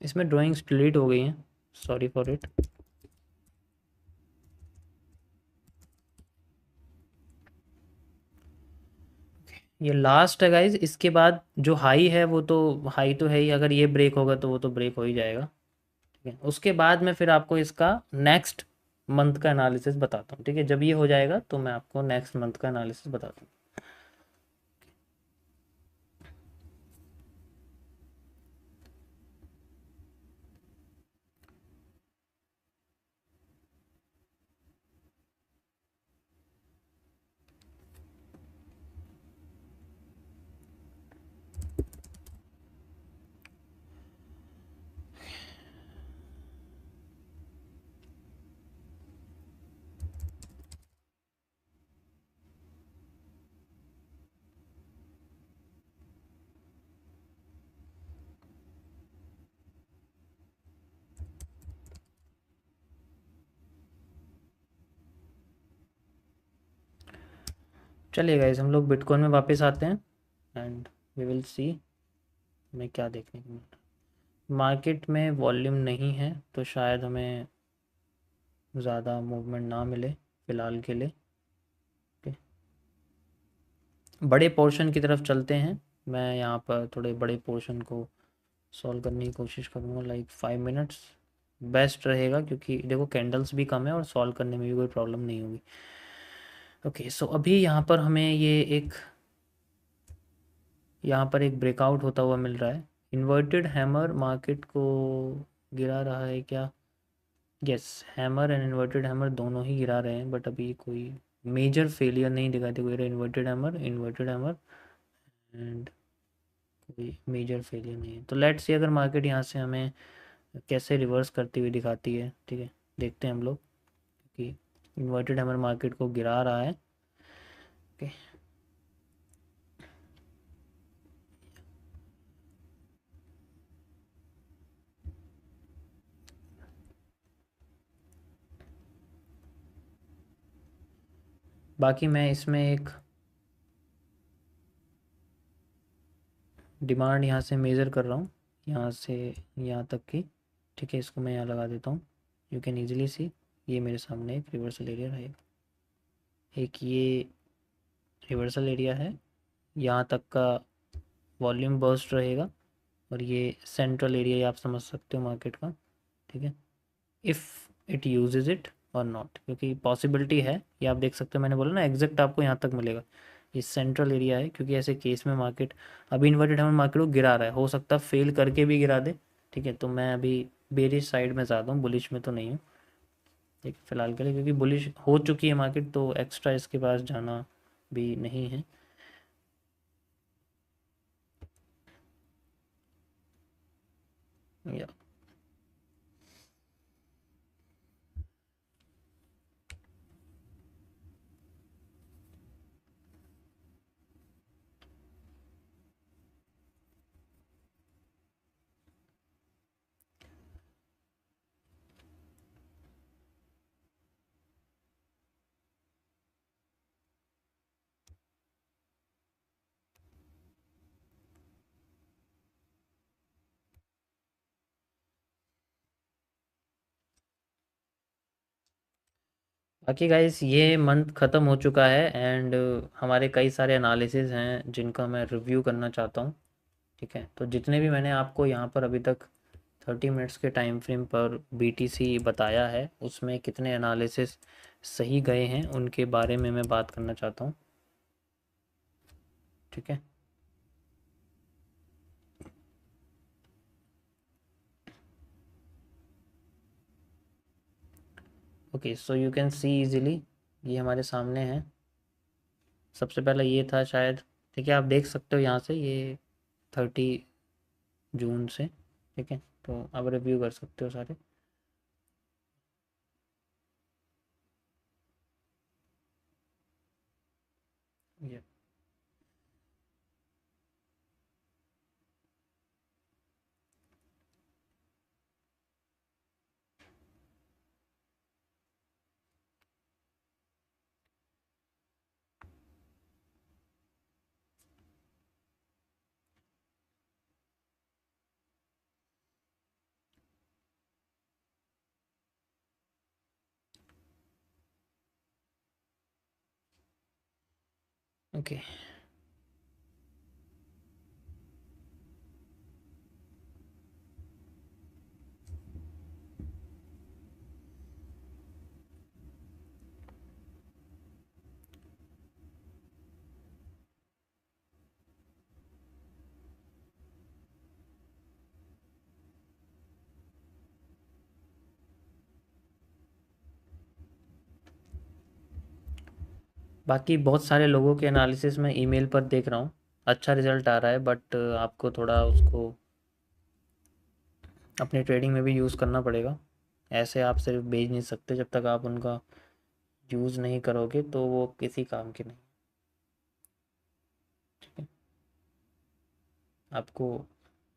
इसमें ड्राइंग्स डिलीट हो गई हैं, सॉरी फॉर इट। ये लास्ट है गाइज, इसके बाद जो हाई है वो तो हाई तो है ही, अगर ये ब्रेक होगा तो वो तो ब्रेक हो ही जाएगा। ठीक है, उसके बाद मैं फिर आपको इसका नेक्स्ट मंथ का एनालिसिस बताता हूँ। ठीक है, जब ये हो जाएगा तो मैं आपको नेक्स्ट मंथ का एनालिसिस बताता हूँ। चलिए गाइज, हम लोग बिटकॉइन में वापस आते हैं एंड वी विल सी हमें क्या देखने को मिलता है। मार्केट में वॉल्यूम नहीं है तो शायद हमें ज़्यादा मूवमेंट ना मिले फ़िलहाल के लिए। ओके, बड़े पोर्शन की तरफ चलते हैं। मैं यहाँ पर थोड़े बड़े पोर्शन को सॉल्व करने की कोशिश करूँगा, लाइक 5 मिनट्स बेस्ट रहेगा, क्योंकि देखो कैंडल्स भी कम है और सॉल्व करने में भी कोई प्रॉब्लम नहीं होगी। ओके, सो अभी यहाँ पर एक ब्रेकआउट होता हुआ मिल रहा है। इन्वर्टेड हैमर मार्केट को गिरा रहा है क्या? Yes, hammer and inverted hammer दोनों ही गिरा रहे हैं, बट अभी कोई मेजर फेलियर नहीं दिखाते हुए। इन्वर्टेड हैमर एंड कोई मेजर फेलियर नहीं है। तो लेट्स सी अगर मार्केट यहाँ से हमें कैसे रिवर्स करती हुई दिखाती है। ठीक है, देखते हैं हम लोग, कि इन्वर्टेड हैमर मार्केट को गिरा रहा है। ओके, बाकी मैं इसमें एक डिमांड यहाँ से मेज़र कर रहा हूँ, यहाँ से यहाँ तक की। ठीक है, इसको मैं यहाँ लगा देता हूँ। यू कैन ईजिली सी ये मेरे सामने एक रिवर्सल एरिया रहेगा, एक ये रिवर्सल एरिया है, यहाँ तक का वॉल्यूम बर्स्ट रहेगा, और ये सेंट्रल एरिया आप समझ सकते हो मार्केट का। ठीक है, इफ़ इट यूजेज इट और नॉट, क्योंकि पॉसिबिलिटी है, ये आप देख सकते हो, मैंने बोला ना एग्जैक्ट आपको यहाँ तक मिलेगा। ये सेंट्रल एरिया है, क्योंकि ऐसे केस में मार्केट अभी इन्वर्टेड हैमर मार्केट को गिरा रहा है, हो सकता है फेल करके भी गिरा दे। ठीक है, तो मैं अभी बेरिश साइड में ज़्यादा हूँ, बुलिश में तो नहीं हूँ। ठीक, फिलहाल के लिए क्योंकि बुलिश हो चुकी है मार्केट, तो एक्स्ट्रा इसके पास जाना भी नहीं है। या बाकी गाइस ये मंथ ख़त्म हो चुका है, एंड हमारे कई सारे एनालिसिस हैं जिनका मैं रिव्यू करना चाहता हूँ। ठीक है, तो जितने भी मैंने आपको यहाँ पर अभी तक 30 मिनट्स के टाइम फ्रेम पर बीटीसी बताया है, उसमें कितने एनालिसिस सही गए हैं उनके बारे में मैं बात करना चाहता हूँ। ठीक है, okay, so you can C easily, ये हमारे सामने है। सबसे पहला ये था शायद, ठीक है, आप देख सकते हो यहाँ से, ये 30 जून से। ठीक है, तो आप रिव्यू कर सकते हो सारे। ये ओके, बाकी बहुत सारे लोगों के एनालिसिस में ईमेल पर देख रहा हूँ, अच्छा रिजल्ट आ रहा है, बट आपको थोड़ा उसको अपनी ट्रेडिंग में भी यूज़ करना पड़ेगा। ऐसे आप सिर्फ बेच नहीं सकते, जब तक आप उनका यूज़ नहीं करोगे तो वो किसी काम के नहीं। ठीक है, आपको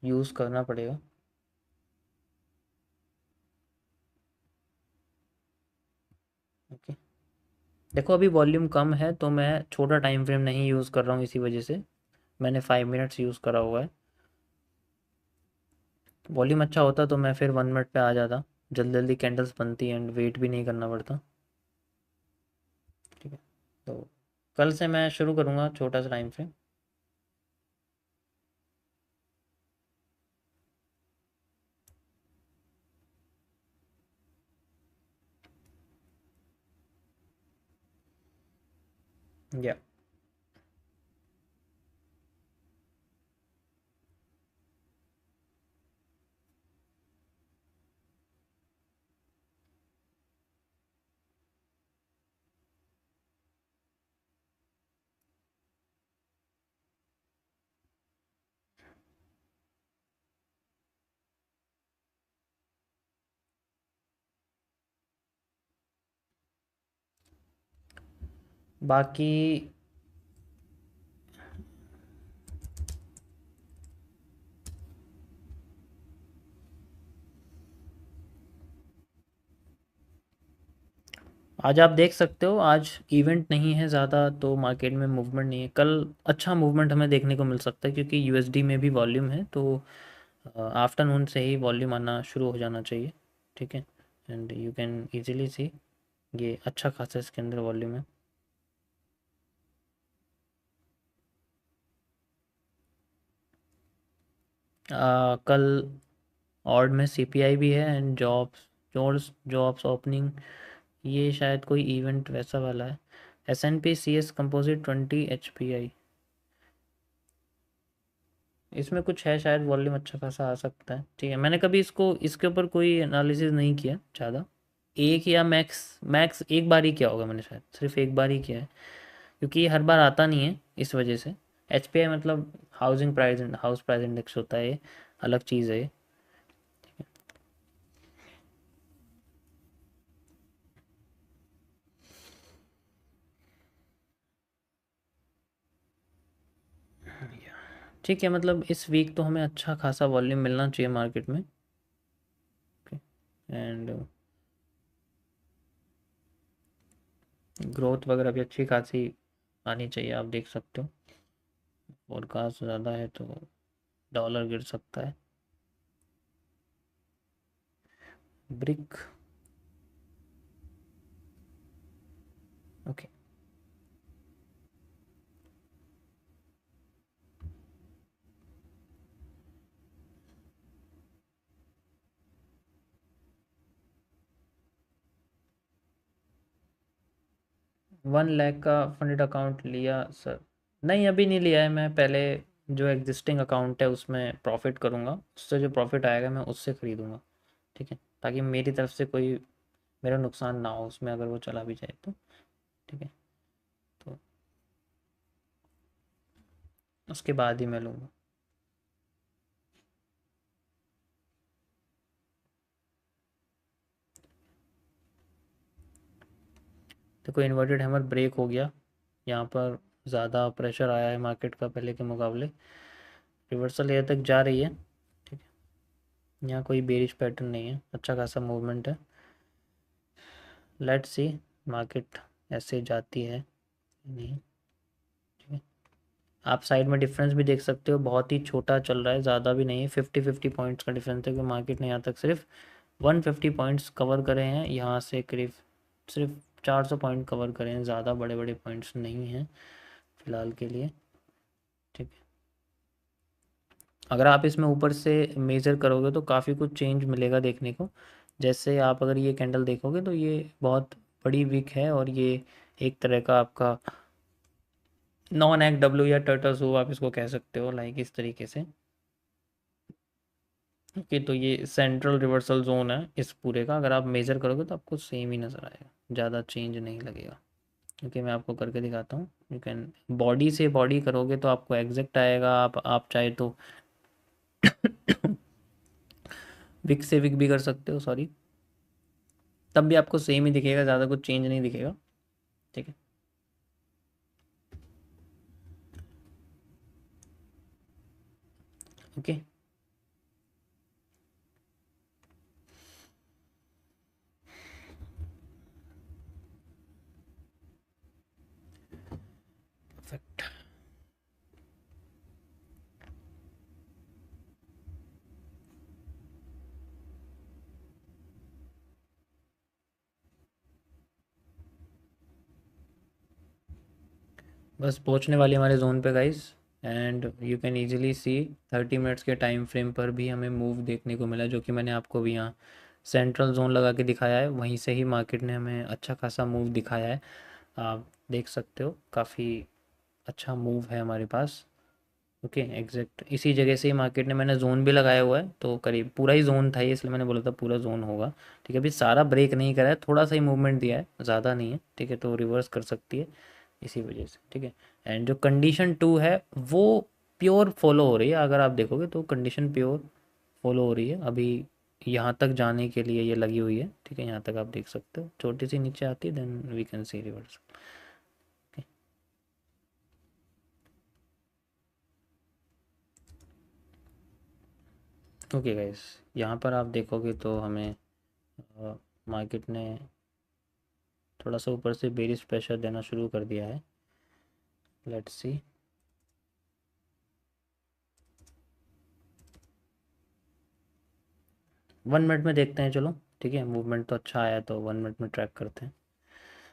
यूज़ करना पड़ेगा। ओके, देखो अभी वॉल्यूम कम है तो मैं छोटा टाइम फ्रेम नहीं यूज़ कर रहा हूँ, इसी वजह से मैंने 5 मिनट्स यूज़ करा हुआ है। वॉल्यूम अच्छा होता तो मैं फिर 1 मिनट पे आ जाता, जल्दी जल्दी कैंडल्स बनती एंड वेट भी नहीं करना पड़ता। ठीक है, तो कल से मैं शुरू करूँगा छोटा सा टाइम फ्रेम। या बाकी आज आप देख सकते हो, आज इवेंट नहीं है ज़्यादा तो मार्केट में मूवमेंट नहीं है। कल अच्छा मूवमेंट हमें देखने को मिल सकता है क्योंकि यूएसडी में भी वॉल्यूम है, तो आफ्टरनून से ही वॉल्यूम आना शुरू हो जाना चाहिए। ठीक है, एंड यू कैन इजीली सी ये अच्छा खासा इसके अंदर वॉल्यूम है। कल ऑड में सीपीआई भी है एंड जॉब्स जॉब्स ओपनिंग, ये शायद कोई इवेंट वैसा वाला है। एसएनपी सीएस कंपोजिट 20 एचपीआई, इसमें कुछ है शायद, वॉल्यूम अच्छा खासा आ सकता है। ठीक है, मैंने कभी इसको इसके ऊपर कोई एनालिसिस नहीं किया ज़्यादा। एक या मैक्स मैक्स एक बार ही किया होगा मैंने, शायद सिर्फ एक बार ही किया है, क्योंकि ये हर बार आता नहीं है इस वजह से। HPI मतलब हाउस प्राइस इंडेक्स होता है, ये अलग चीज़ है ये। ठीक है, मतलब इस वीक तो हमें अच्छा खासा वॉल्यूम मिलना चाहिए मार्केट में। एंड ग्रोथ वगैरह भी अच्छी खासी आनी चाहिए, आप देख सकते हो। फोरकास्ट ज़्यादा है तो डॉलर गिर सकता है। Brick, okay. 1 लाख का फंडेड अकाउंट लिया सर? नहीं, अभी नहीं लिया है। मैं पहले जो एग्जिस्टिंग अकाउंट है उसमें प्रॉफिट करूँगा, उससे जो प्रॉफिट आएगा मैं उससे ख़रीदूँगा। ठीक है, ताकि मेरी तरफ से कोई मेरा नुकसान ना हो उसमें, अगर वो चला भी जाए तो। ठीक है, तो उसके बाद ही मैं लूँगा। देखो इन्वर्टेड हैमर ब्रेक हो गया, यहाँ पर ज़्यादा प्रेशर आया है मार्केट का पहले के मुकाबले, रिवर्सल ये तक जा रही है। ठीक है, यहाँ कोई बेरिश पैटर्न नहीं है, अच्छा खासा मूवमेंट है। लेट्स सी मार्केट ऐसे जाती है नहीं। ठीक है, आप साइड में डिफरेंस भी देख सकते हो, बहुत ही छोटा चल रहा है, ज़्यादा भी नहीं है। 50-50 पॉइंट्स का डिफरेंस है कि मार्केट ने यहाँ तक सिर्फ 150 पॉइंट्स कवर करे हैं, यहाँ से करीब सिर्फ 400 पॉइंट कवर करे हैं, ज़्यादा बड़े बड़े पॉइंट्स नहीं हैं फ़िलहाल के लिए। ठीक है, अगर आप इसमें ऊपर से मेज़र करोगे तो काफ़ी कुछ चेंज मिलेगा देखने को। जैसे आप अगर ये कैंडल देखोगे तो ये बहुत बड़ी विक है, और ये एक तरह का आपका नॉन एक्ट डब्ल्यू या टर्टल सूप आप इसको कह सकते हो, लाइक इस तरीके से। ओके, तो ये सेंट्रल रिवर्सल जोन है इस पूरे का, अगर आप मेज़र करोगे तो आपको सेम ही नज़र आएगा, ज़्यादा चेंज नहीं लगेगा। क्योंकि मैं आपको करके दिखाता हूँ, यू कैन बॉडी से बॉडी करोगे तो आपको एग्जैक्ट आएगा। आप चाहे तो विक से विक भी कर सकते हो, सॉरी, तब भी आपको सेम ही दिखेगा, ज़्यादा कुछ चेंज नहीं दिखेगा। ठीक है, ओके, परफेक्ट। बस पहुंचने वाली हमारे जोन पे guys, and you can easily C 30 minutes के टाइम फ्रेम पर भी हमें मूव देखने को मिला, जो कि मैंने आपको भी यहाँ सेंट्रल जोन लगा के दिखाया है, वहीं से ही मार्केट ने हमें अच्छा खासा मूव दिखाया है। आप देख सकते हो काफ़ी अच्छा मूव है हमारे पास। ओके, एग्जैक्ट इसी जगह से ही मार्केट ने, मैंने जोन भी लगाया हुआ है तो करीब पूरा ही जोन था ये, इसलिए मैंने बोला था पूरा जोन होगा। ठीक है, अभी सारा ब्रेक नहीं करा है, थोड़ा सा ही मूवमेंट दिया है, ज़्यादा नहीं है। ठीक है, तो रिवर्स कर सकती है इसी वजह से। ठीक है, एंड जो कंडीशन 2 है वो प्योर फॉलो हो रही है, अगर आप देखोगे तो कंडीशन प्योर फॉलो हो रही है अभी, यहाँ तक जाने के लिए ये लगी हुई है। ठीक है, यहाँ तक आप देख सकते हो, छोटी सी नीचे आती है then we can see reverse. Okay guys, यहाँ पर आप देखोगे तो हमें मार्केट ने थोड़ा सा ऊपर से बेरिश प्रेशर देना शुरू कर दिया है। लेट्स सी, 1 मिनट में देखते हैं चलो। ठीक है, मूवमेंट तो अच्छा आया तो 1 मिनट में ट्रैक करते हैं।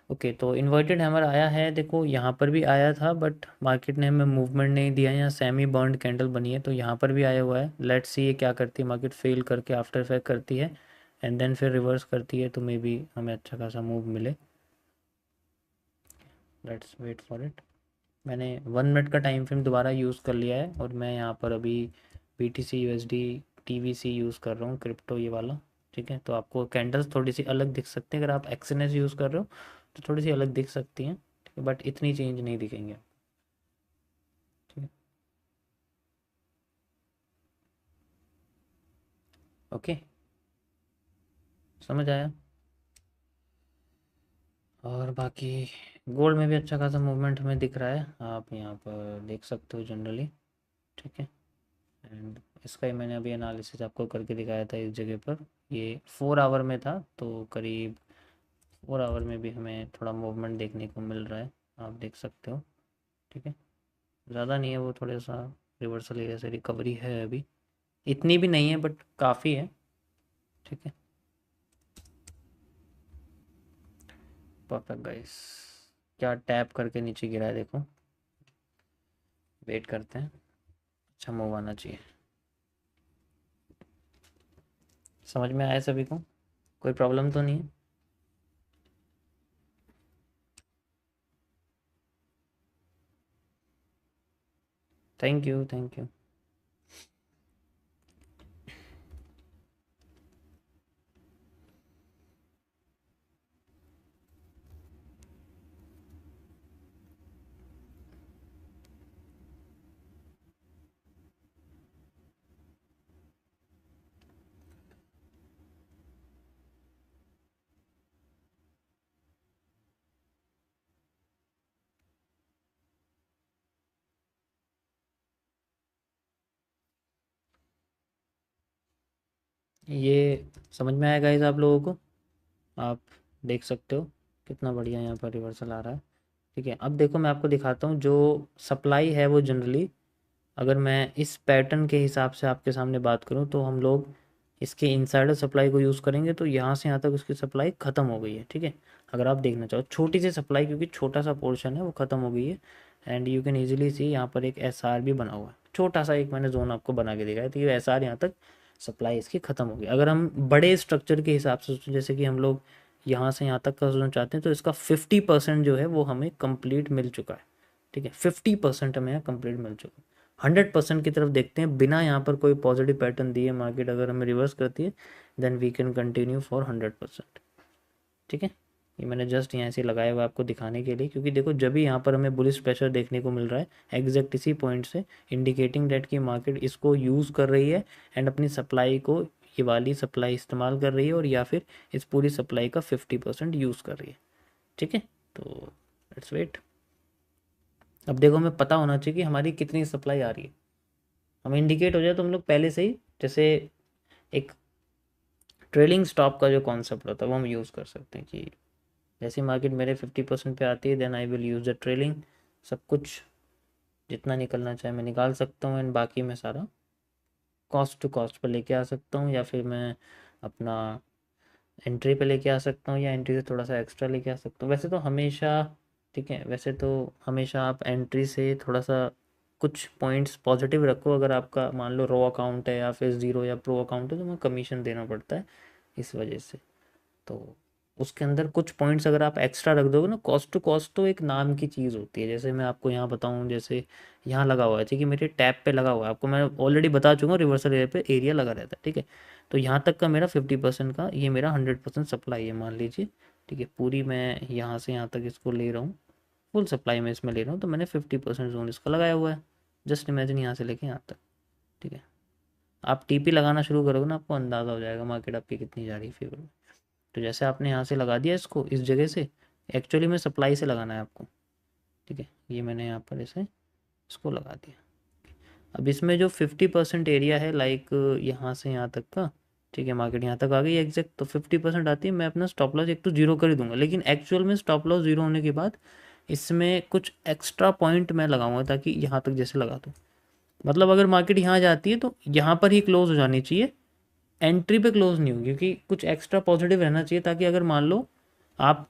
ओके, तो इन्वर्टेड हैमर आया है, देखो यहाँ पर भी आया था बट मार्केट ने हमें मूवमेंट नहीं दिया है, यहाँ सेमी बर्न्ड कैंडल बनी है तो यहाँ पर भी आया हुआ है। लेट्स सी ये क्या करती है, मार्केट फेल करके आफ्टर इफेक्ट करती है एंड देन फिर रिवर्स करती है, तो मे बी हमें अच्छा खासा मूव मिले। Let's wait for it. मैंने 1 मिनट का टाइम फ्रेम दोबारा यूज़ कर लिया है, और मैं यहाँ पर अभी BTC USD TVC यूज़ कर रहा हूँ, क्रिप्टो ये वाला। ठीक है, तो आपको कैंडल्स थोड़ी सी अलग दिख सकते हैं, अगर आप एक्सएनएस यूज़ कर रहे हो तो थोड़ी सी अलग दिख सकती हैं, ठीक है, बट इतनी चेंज नहीं दिखेंगे। ठीक है, ओके, समझ आया। और बाकी गोल्ड में भी अच्छा खासा मूवमेंट हमें दिख रहा है, आप यहाँ पर देख सकते हो जनरली। ठीक है, एंड इसका ही मैंने अभी एनालिसिस आपको करके दिखाया था इस जगह पर। ये 4 आवर में था, तो करीब 4 आवर में भी हमें थोड़ा मूवमेंट देखने को मिल रहा है, आप देख सकते हो। ठीक है, ज़्यादा नहीं है, वो थोड़ा सा रिवर्सल एरिया से रिकवरी है अभी, इतनी भी नहीं है बट काफ़ी है। ठीक है, परफेक्ट गाइस, क्या टैप करके नीचे गिरा है देखो, वेट करते हैं, अच्छा मूव आना चाहिए। समझ में आया सभी को, कोई प्रॉब्लम तो नहीं है? Thank you, thank you. ये समझ में आया गाइस आप लोगों को, आप देख सकते हो कितना बढ़िया यहाँ पर रिवर्सल आ रहा है। ठीक है, अब देखो मैं आपको दिखाता हूँ जो सप्लाई है वो जनरली, अगर मैं इस पैटर्न के हिसाब से आपके सामने बात करूँ तो हम लोग इसके इनसाइडर सप्लाई को यूज़ करेंगे, तो यहाँ से यहाँ तक उसकी सप्लाई ख़त्म हो गई है। ठीक है, अगर आप देखना चाहो छोटी सी सप्लाई, क्योंकि छोटा सा पोर्शन है वो ख़त्म हो गई है, एंड यू कैन ईजिली सी यहाँ पर एक एस आर भी बना हुआ है, छोटा सा एक मैंने जोन आपको बना के दिखाया, तो ये एस आर यहाँ तक सप्लाई इसकी ख़त्म हो गई। अगर हम बड़े स्ट्रक्चर के हिसाब से जैसे कि हम लोग यहाँ से यहाँ तक का जोन चाहते हैं, तो इसका 50% जो है वो हमें कंप्लीट मिल चुका है। ठीक है, 50% हमें कंप्लीट मिल चुका है। 100% की तरफ देखते हैं, बिना यहाँ पर कोई पॉजिटिव पैटर्न दिए मार्केट अगर हमें रिवर्स करती है, then we can continue for 100%। ठीक है, ये मैंने जस्ट यहाँ से लगाया हुआ आपको दिखाने के लिए, क्योंकि देखो जब भी यहाँ पर हमें बुलिश प्रेशर देखने को मिल रहा है एग्जैक्ट इसी पॉइंट से, इंडिकेटिंग डेट की मार्केट इसको यूज़ कर रही है एंड अपनी सप्लाई को, ये वाली सप्लाई इस्तेमाल कर रही है, और या फिर इस पूरी सप्लाई का 50% यूज़ कर रही है। ठीक है, तो लेट्स वेट। अब देखो हमें पता होना चाहिए कि हमारी कितनी सप्लाई आ रही है, हमें इंडिकेट हो जाए तो हम लोग पहले से ही, जैसे एक ट्रेलिंग स्टॉप का जो कॉन्सेप्ट होता है वो हम यूज़ कर सकते हैं, कि जैसे मार्केट मेरे 50% पे आती है then I will use the trailing, सब कुछ जितना निकलना चाहे मैं निकाल सकता हूँ, एंड बाकी मैं सारा कॉस्ट टू कॉस्ट पर लेके आ सकता हूँ, या फिर मैं अपना एंट्री पे लेके आ सकता हूँ, या एंट्री से थोड़ा सा एक्स्ट्रा लेके आ सकता हूँ, वैसे तो हमेशा। ठीक है, वैसे तो हमेशा आप एंट्री से थोड़ा सा कुछ पॉइंट्स पॉजिटिव रखो, अगर आपका मान लो रो अकाउंट है या फिर ज़ीरो या प्रो अकाउंट है तो मैं कमीशन देना पड़ता है इस वजह से, तो उसके अंदर कुछ पॉइंट्स अगर आप एक्स्ट्रा रख दोगे ना, कॉस्ट टू कॉस्ट तो एक नाम की चीज़ होती है। जैसे मैं आपको यहाँ बताऊँ, जैसे यहाँ लगा हुआ है, ठीक है, मेरे टैप पे लगा हुआ है, आपको मैं ऑलरेडी बता चुका हूँ रिवर्सल एरिया पे एरिया लगा रहता है। ठीक है, तो यहाँ तक का मेरा 50% का, ये मेरा 100% सप्लाई है मान लीजिए। ठीक है, पूरी मैं यहाँ से यहाँ तक इसको ले रहा हूँ, फुल सप्लाई में इसमें ले रहा हूँ, तो मैंने 50% जोन इसका लगाया हुआ है। जस्ट इमेजिन यहाँ से लेके यहाँ तक। ठीक है, आप टीपी लगाना शुरू करोगे ना, आपको अंदाज़ा हो जाएगा मार्केट आपकी कितनी जा रही है फेवर में। तो जैसे आपने यहाँ से लगा दिया इसको इस जगह से, एक्चुअली में सप्लाई से लगाना है आपको। ठीक है, ये मैंने यहाँ पर ऐसे इसको लगा दिया। अब इसमें जो 50% एरिया है, लाइक यहाँ से यहाँ तक का, ठीक है, मार्केट यहाँ तक आ गई एग्जैक्ट, तो 50% आती है, मैं अपना स्टॉप लॉस एक तो जीरो कर ही दूंगा, लेकिन एक्चुअल में स्टॉप लॉस जीरो होने के बाद इसमें कुछ एक्स्ट्रा पॉइंट मैं लगाऊंगा, ताकि यहाँ तक जैसे लगा दूँ, मतलब अगर मार्केट यहाँ जाती है तो यहाँ पर ही क्लोज हो जानी चाहिए, एंट्री पे क्लोज नहीं हो, क्योंकि कुछ एक्स्ट्रा पॉजिटिव रहना चाहिए, ताकि अगर मान लो आप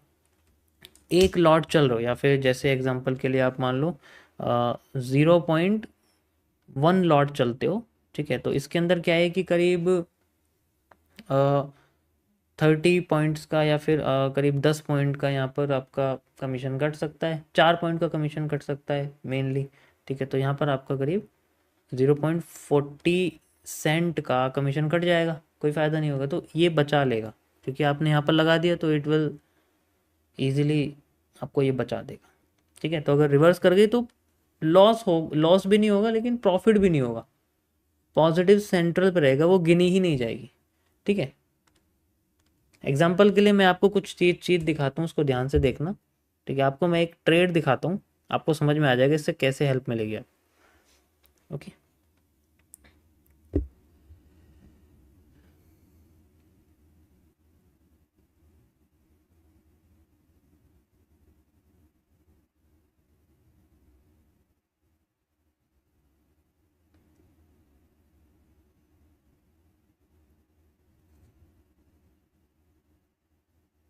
एक लॉट चल रहे हो, या फिर जैसे एग्जांपल के लिए आप मान लो 0.1 लॉट चलते हो। ठीक है, तो इसके अंदर क्या है कि करीब 30 पॉइंट्स का, या फिर करीब 10 पॉइंट का यहाँ पर आपका कमीशन कट सकता है, 4 पॉइंट का कमीशन कट सकता है मेनली। ठीक है, तो यहाँ पर आपका करीब 0.40 सेंट का कमीशन कट जाएगा। कोई फ़ायदा नहीं होगा, तो ये बचा लेगा क्योंकि आपने यहाँ पर लगा दिया, तो इट विल ईजिली आपको ये बचा देगा। ठीक है, तो अगर रिवर्स कर गई तो लॉस भी नहीं होगा लेकिन प्रॉफिट भी नहीं होगा, पॉजिटिव सेंट्रल पे रहेगा, वो गिनी ही नहीं जाएगी। ठीक है, एग्जाम्पल के लिए मैं आपको कुछ चीज़ दिखाता हूँ, उसको ध्यान से देखना। ठीक है, आपको मैं एक ट्रेड दिखाता हूँ, आपको समझ में आ जाएगा इससे कैसे हेल्प मिलेगी आप। Okay,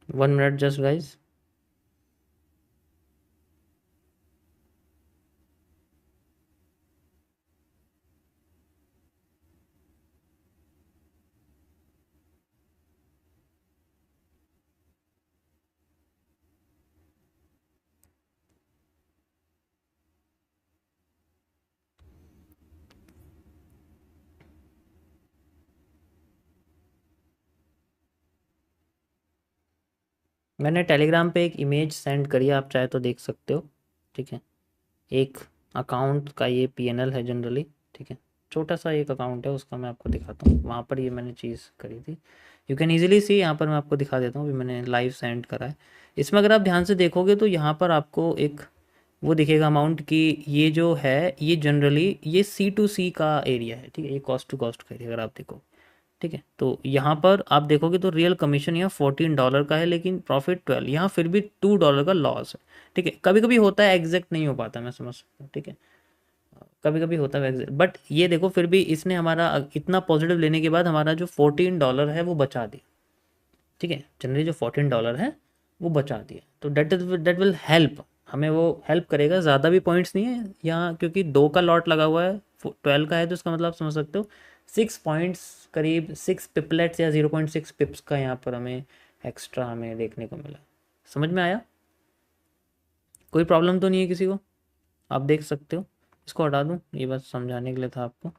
1 minute just guys. मैंने टेलीग्राम पे एक इमेज सेंड करी है, आप चाहे तो देख सकते हो। ठीक है, एक अकाउंट का ये पीएनएल है जनरली। ठीक है, छोटा सा एक अकाउंट है, उसका मैं आपको दिखाता हूँ, वहाँ पर ये मैंने चीज़ करी थी। यू कैन ईजिली सी, यहाँ पर मैं आपको दिखा देता हूँ, अभी मैंने लाइव सेंड करा है। इसमें अगर आप ध्यान से देखोगे तो यहाँ पर आपको एक वो दिखेगा अमाउंट की, ये जो है ये जनरली ये C2C का एरिया है। ठीक है, ये कॉस्ट टू कॉस्ट का एरिया अगर आप देखो। ठीक है, तो यहाँ पर आप देखोगे तो रियल कमीशन यहाँ $14 का है लेकिन प्रॉफिट 12, यहाँ फिर भी $2 का लॉस है। ठीक है, कभी कभी होता है, एग्जैक्ट नहीं हो पाता, मैं समझ सकता हूँ। ठीक है, कभी कभी होता है एग्जैक्ट, बट ये देखो फिर भी इसने हमारा इतना पॉजिटिव लेने के बाद हमारा जो $14 है वो बचा दिया। ठीक है, जनरली जो $14 है वो बचा दिया, तो दैट विल हेल्प, हमें वो हेल्प करेगा। ज़्यादा भी पॉइंट्स नहीं है यहाँ, क्योंकि 2 का लॉट लगा हुआ है, 12 का है, तो इसका मतलब आप समझ सकते हो 6 पॉइंट्स, करीब 6 पिपलेट्स या 0.6 पिप्स का यहाँ पर हमें एक्स्ट्रा हमें देखने को मिला। समझ में आया? कोई प्रॉब्लम तो नहीं है किसी को? आप देख सकते हो, इसको हटा दूँ, ये बस समझाने के लिए था आपको।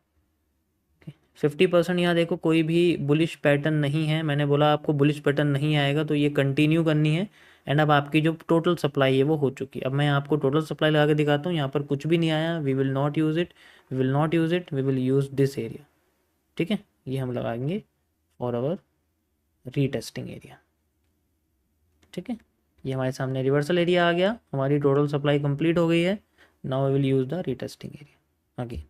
50% यहाँ देखो, कोई भी बुलिश पैटर्न नहीं है, मैंने बोला आपको बुलिश पैटर्न नहीं आएगा तो ये कंटिन्यू करनी है। एंड अब आपकी जो टोटल सप्लाई है वो हो चुकी है। अब मैं आपको टोटल सप्लाई लगा के दिखाता हूँ, यहाँ पर कुछ भी नहीं आया, we will not use it, we will not use it, we will use this area. ठीक है, ये हम लगाएंगे फॉर आवर रीटेस्टिंग एरिया। ठीक है, ये हमारे सामने रिवर्सल एरिया आ गया, हमारी टोटल सप्लाई कंप्लीट हो गई है। Now we will use the retesting area आगे।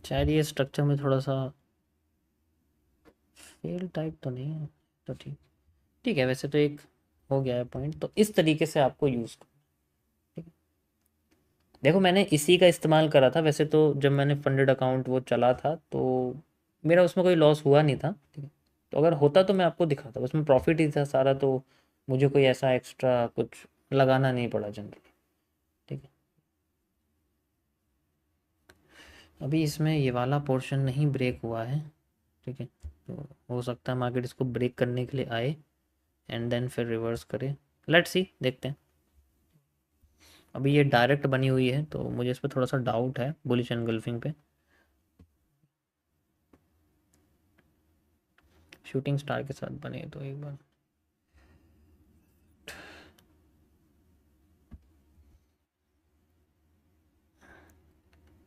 शायद ये स्ट्रक्चर में थोड़ा सा फेल टाइप तो नहीं है, तो ठीक, ठीक है, वैसे तो एक हो गया है पॉइंट, तो इस तरीके से आपको यूज़ कर। ठीक है, देखो मैंने इसी का इस्तेमाल करा था, वैसे तो जब मैंने फंडेड अकाउंट वो चला था तो मेरा उसमें कोई लॉस हुआ नहीं था। ठीक है, तो अगर होता तो मैं आपको दिखाता, उसमें प्रॉफिट ही था सारा, तो मुझे कोई ऐसा एक्स्ट्रा कुछ लगाना नहीं पड़ा जनरली। ठीक है, अभी इसमें ये वाला पोर्शन नहीं ब्रेक हुआ है। ठीक है, तो हो सकता है मार्केट इसको ब्रेक करने के लिए आए एंड देन फिर रिवर्स करे। लेट्स सी, देखते हैं। अभी ये डायरेक्ट बनी हुई है तो मुझे इस पर थोड़ा सा डाउट है, बुलिश एनगल्फिंग पे। शूटिंग स्टार के साथ बने तो एक बार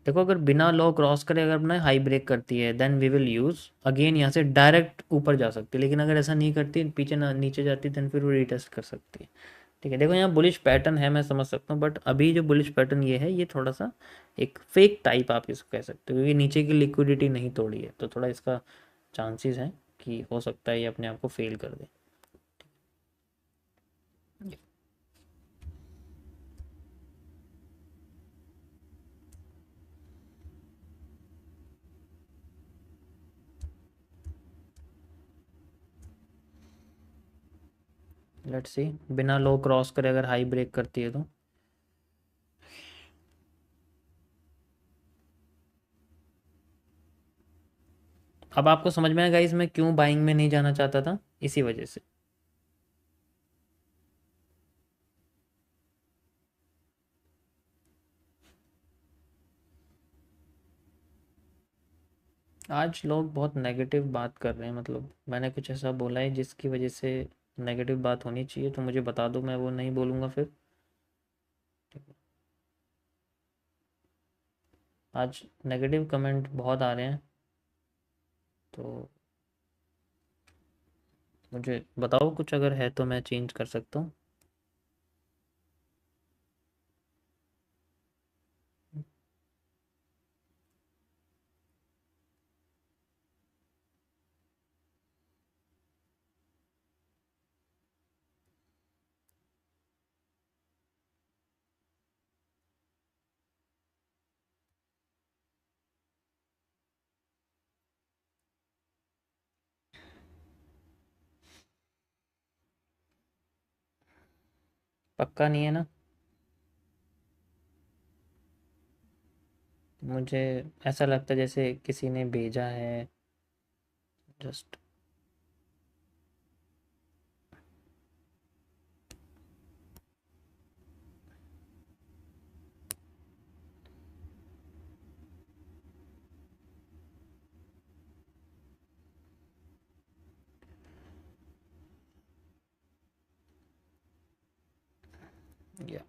देखो, अगर बिना लो क्रॉस करे अगर अपना हाई ब्रेक करती है then we will use again, यहाँ से डायरेक्ट ऊपर जा सकती है, लेकिन अगर ऐसा नहीं करती, पीछे ना नीचे जाती, देन फिर वो रिटेस्ट कर सकती है। ठीक है, देखो यहाँ बुलिश पैटर्न है, मैं समझ सकता हूँ, बट अभी जो बुलिश पैटर्न ये है, ये थोड़ा सा एक फेक टाइप आप इसको कह सकते हो, क्योंकि नीचे की लिक्विडिटी नहीं तोड़ी है, तो थोड़ा इसका चांसेस हैं कि हो सकता है ये अपने आप को फेल कर दे। लेट्स सी, बिना लो क्रॉस करे अगर हाई ब्रेक करती है तो अब आपको समझ में आएगा इसमें क्यों बाइंग में नहीं जाना चाहता था, इसी वजह से। आज लोग बहुत नेगेटिव बात कर रहे हैं, मतलब मैंने कुछ ऐसा बोला है जिसकी वजह से नेगेटिव बात होनी चाहिए, तो मुझे बता दो, मैं वो नहीं बोलूँगा फिर। आज नेगेटिव कमेंट बहुत आ रहे हैं, तो मुझे बताओ कुछ अगर है तो मैं चेंज कर सकता हूँ। पक्का नहीं है ना? मुझे ऐसा लगता है जैसे किसी ने भेजा है, जस्ट। या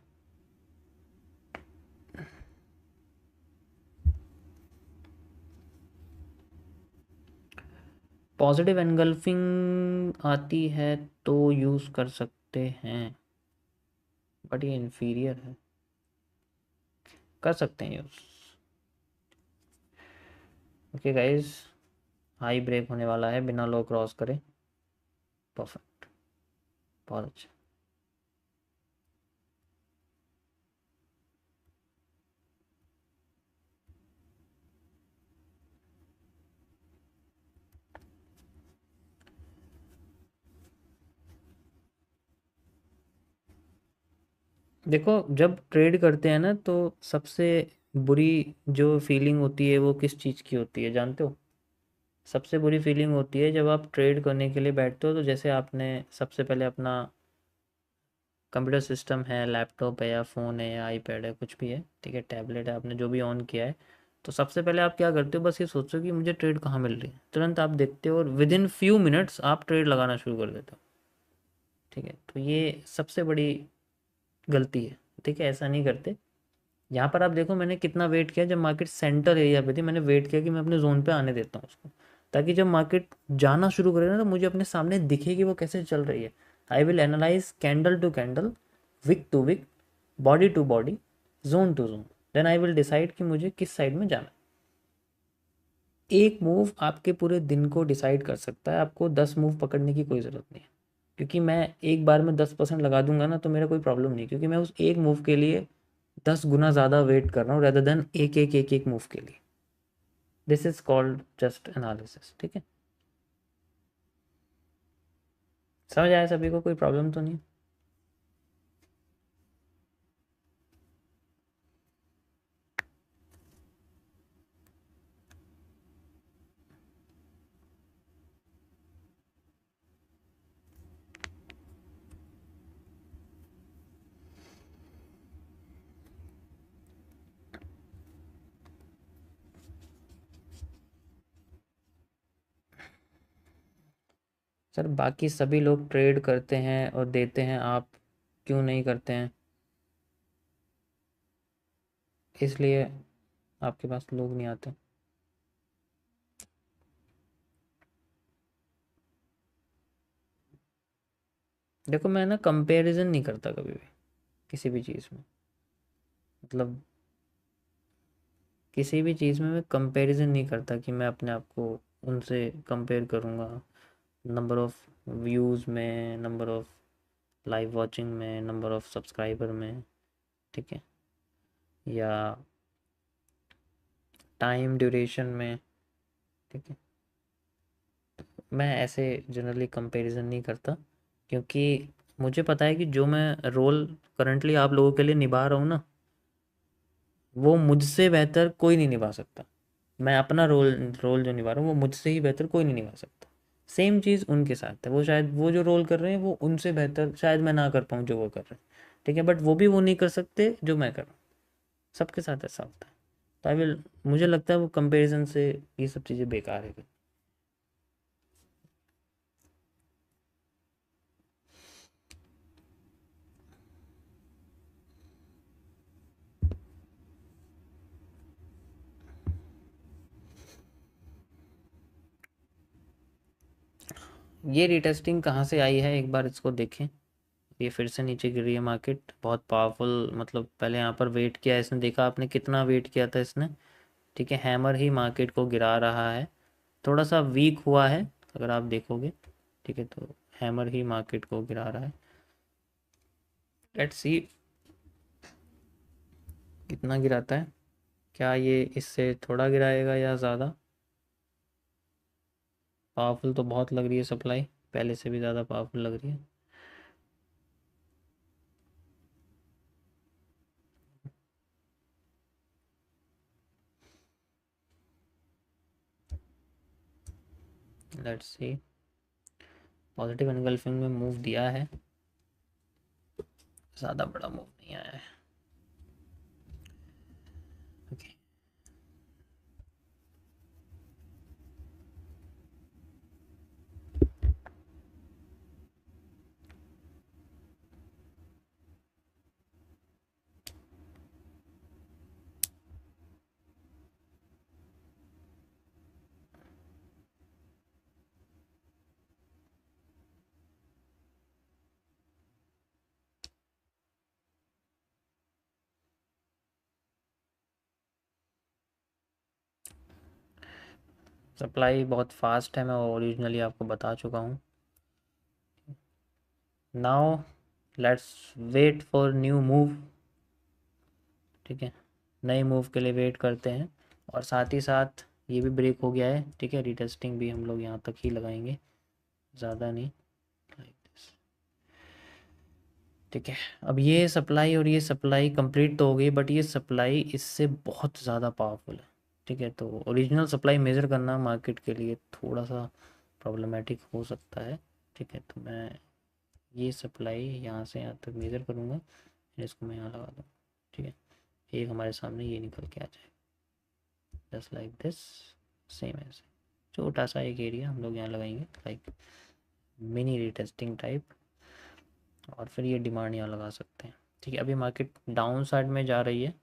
पॉजिटिव एनगल्फिंग आती है तो यूज़ कर सकते हैं, बट ये इन्फीरियर है। कर सकते हैं use. Okay guys, high break होने वाला है, बिना लो क्रॉस करे। परफेक्ट, बहुत अच्छा। देखो, जब ट्रेड करते हैं ना तो सबसे बुरी जो फीलिंग होती है वो किस चीज़ की होती है जानते हो? सबसे बुरी फीलिंग होती है जब आप ट्रेड करने के लिए बैठते हो, तो जैसे आपने सबसे पहले अपना कंप्यूटर सिस्टम है, लैपटॉप है या फ़ोन है या आईपैड है, कुछ भी है, ठीक है, टैबलेट है, आपने जो भी ऑन किया है, तो सबसे पहले आप क्या करते हो, बस ये सोचो कि मुझे ट्रेड कहाँ मिल रही है, तुरंत आप देखते हो और विद इन फ्यू मिनट्स आप ट्रेड लगाना शुरू कर देते हो। ठीक है, तो ये सबसे बड़ी गलती है। ठीक है, ऐसा नहीं करते। यहाँ पर आप देखो, मैंने कितना वेट किया, जब मार्केट सेंटर एरिया पे थी मैंने वेट किया कि मैं अपने जोन पे आने देता हूँ उसको, ताकि जब मार्केट जाना शुरू करे ना तो मुझे अपने सामने दिखे कि वो कैसे चल रही है। I will analyse candle to candle, wick to wick, body to body, zone to zone, then I will decide कि मुझे किस साइड में जाना है। एक मूव आपके पूरे दिन को डिसाइड कर सकता है, आपको 10 मूव पकड़ने की कोई ज़रूरत नहीं है। क्योंकि मैं एक बार में 10% लगा दूंगा ना तो मेरा कोई प्रॉब्लम नहीं, क्योंकि मैं उस एक मूव के लिए 10 गुना ज़्यादा वेट कर रहा हूँ रेदर देन एक मूव के लिए। This is called just analysis. ठीक है, समझ आया सभी को? कोई प्रॉब्लम तो नहीं? सर, बाकी सभी लोग ट्रेड करते हैं और देते हैं, आप क्यों नहीं करते हैं? इसलिए आपके पास लोग नहीं आते। देखो, मैं ना कंपैरिजन नहीं करता कभी भी किसी भी चीज़ में, मतलब किसी भी चीज़ में मैं कंपैरिजन नहीं करता कि मैं अपने आप को उनसे कंपेयर करूँगा, नंबर ऑफ़ व्यूज़ में, नंबर ऑफ़ लाइव वॉचिंग में, नंबर ऑफ़ सब्सक्राइबर में। ठीक है, या टाइम ड्यूरेशन में। ठीक है, मैं ऐसे जनरली कंपैरिजन नहीं करता, क्योंकि मुझे पता है कि जो मैं रोल करंटली आप लोगों के लिए निभा रहा हूँ ना, वो मुझसे बेहतर कोई नहीं निभा सकता। मैं अपना रोल रोल जो निभा रहा हूँ वो मुझसे ही बेहतर कोई नहीं निभा सकता। सेम चीज़ उनके साथ है, वो शायद वो जो रोल कर रहे हैं वो उनसे बेहतर शायद मैं ना कर पाऊँ जो वो कर रहे हैं, ठीक है, बट वो भी वो नहीं कर सकते जो मैं कर रहा हूँ। सबके साथ ऐसा होता है। तो आई विल, मुझे लगता है वो कंपैरिजन से ये सब चीज़ें बेकार है। ये रीटेस्टिंग कहाँ से आई है एक बार इसको देखें। ये फिर से नीचे गिरी है मार्केट, बहुत पावरफुल, मतलब पहले यहाँ पर वेट किया इसने, देखा आपने कितना वेट किया था इसने, ठीक है, हैमर ही मार्केट को गिरा रहा है। थोड़ा सा वीक हुआ है अगर आप देखोगे, ठीक है, तो हैमर ही मार्केट को गिरा रहा है। लेट्स सी कितना गिराता है, क्या ये इससे थोड़ा गिराएगा या ज़्यादा। पावरफुल तो बहुत लग रही है सप्लाई, पहले से भी ज़्यादा पावरफुल लग रही है। लेट्स सी, पॉजिटिव एनगल्फिंग में मूव दिया है, ज़्यादा बड़ा मूव नहीं आया है। ओके, सप्लाई बहुत फास्ट है, मैं ओरिजिनली आपको बता चुका हूँ। Now let's wait for new move, ठीक है, नए मूव के लिए वेट करते हैं। और साथ ही साथ ये भी ब्रेक हो गया है, ठीक है, रीटेस्टिंग भी हम लोग यहाँ तक ही लगाएंगे, ज़्यादा नहीं, लाइक दिस, ठीक है। अब ये सप्लाई और ये सप्लाई कंप्लीट तो हो गई, बट ये सप्लाई इससे बहुत ज़्यादा पावरफुल है, ठीक है, तो ओरिजिनल सप्लाई मेज़र करना मार्केट के लिए थोड़ा सा प्रॉब्लमेटिक हो सकता है, ठीक है, तो मैं ये सप्लाई यहाँ से यहाँ तक मेज़र करूँगा, इसको मैं यहाँ लगा दूँ, ठीक है, एक हमारे सामने ये निकल के आ जाए, जस्ट लाइक दिस, सेम ऐसे छोटा सा एक एरिया हम लोग यहाँ लगाएंगे, लाइक मिनी रीटेस्टिंग टाइप, और फिर ये डिमांड यहाँ लगा सकते हैं, ठीक है। अभी मार्केट डाउन साइड में जा रही है,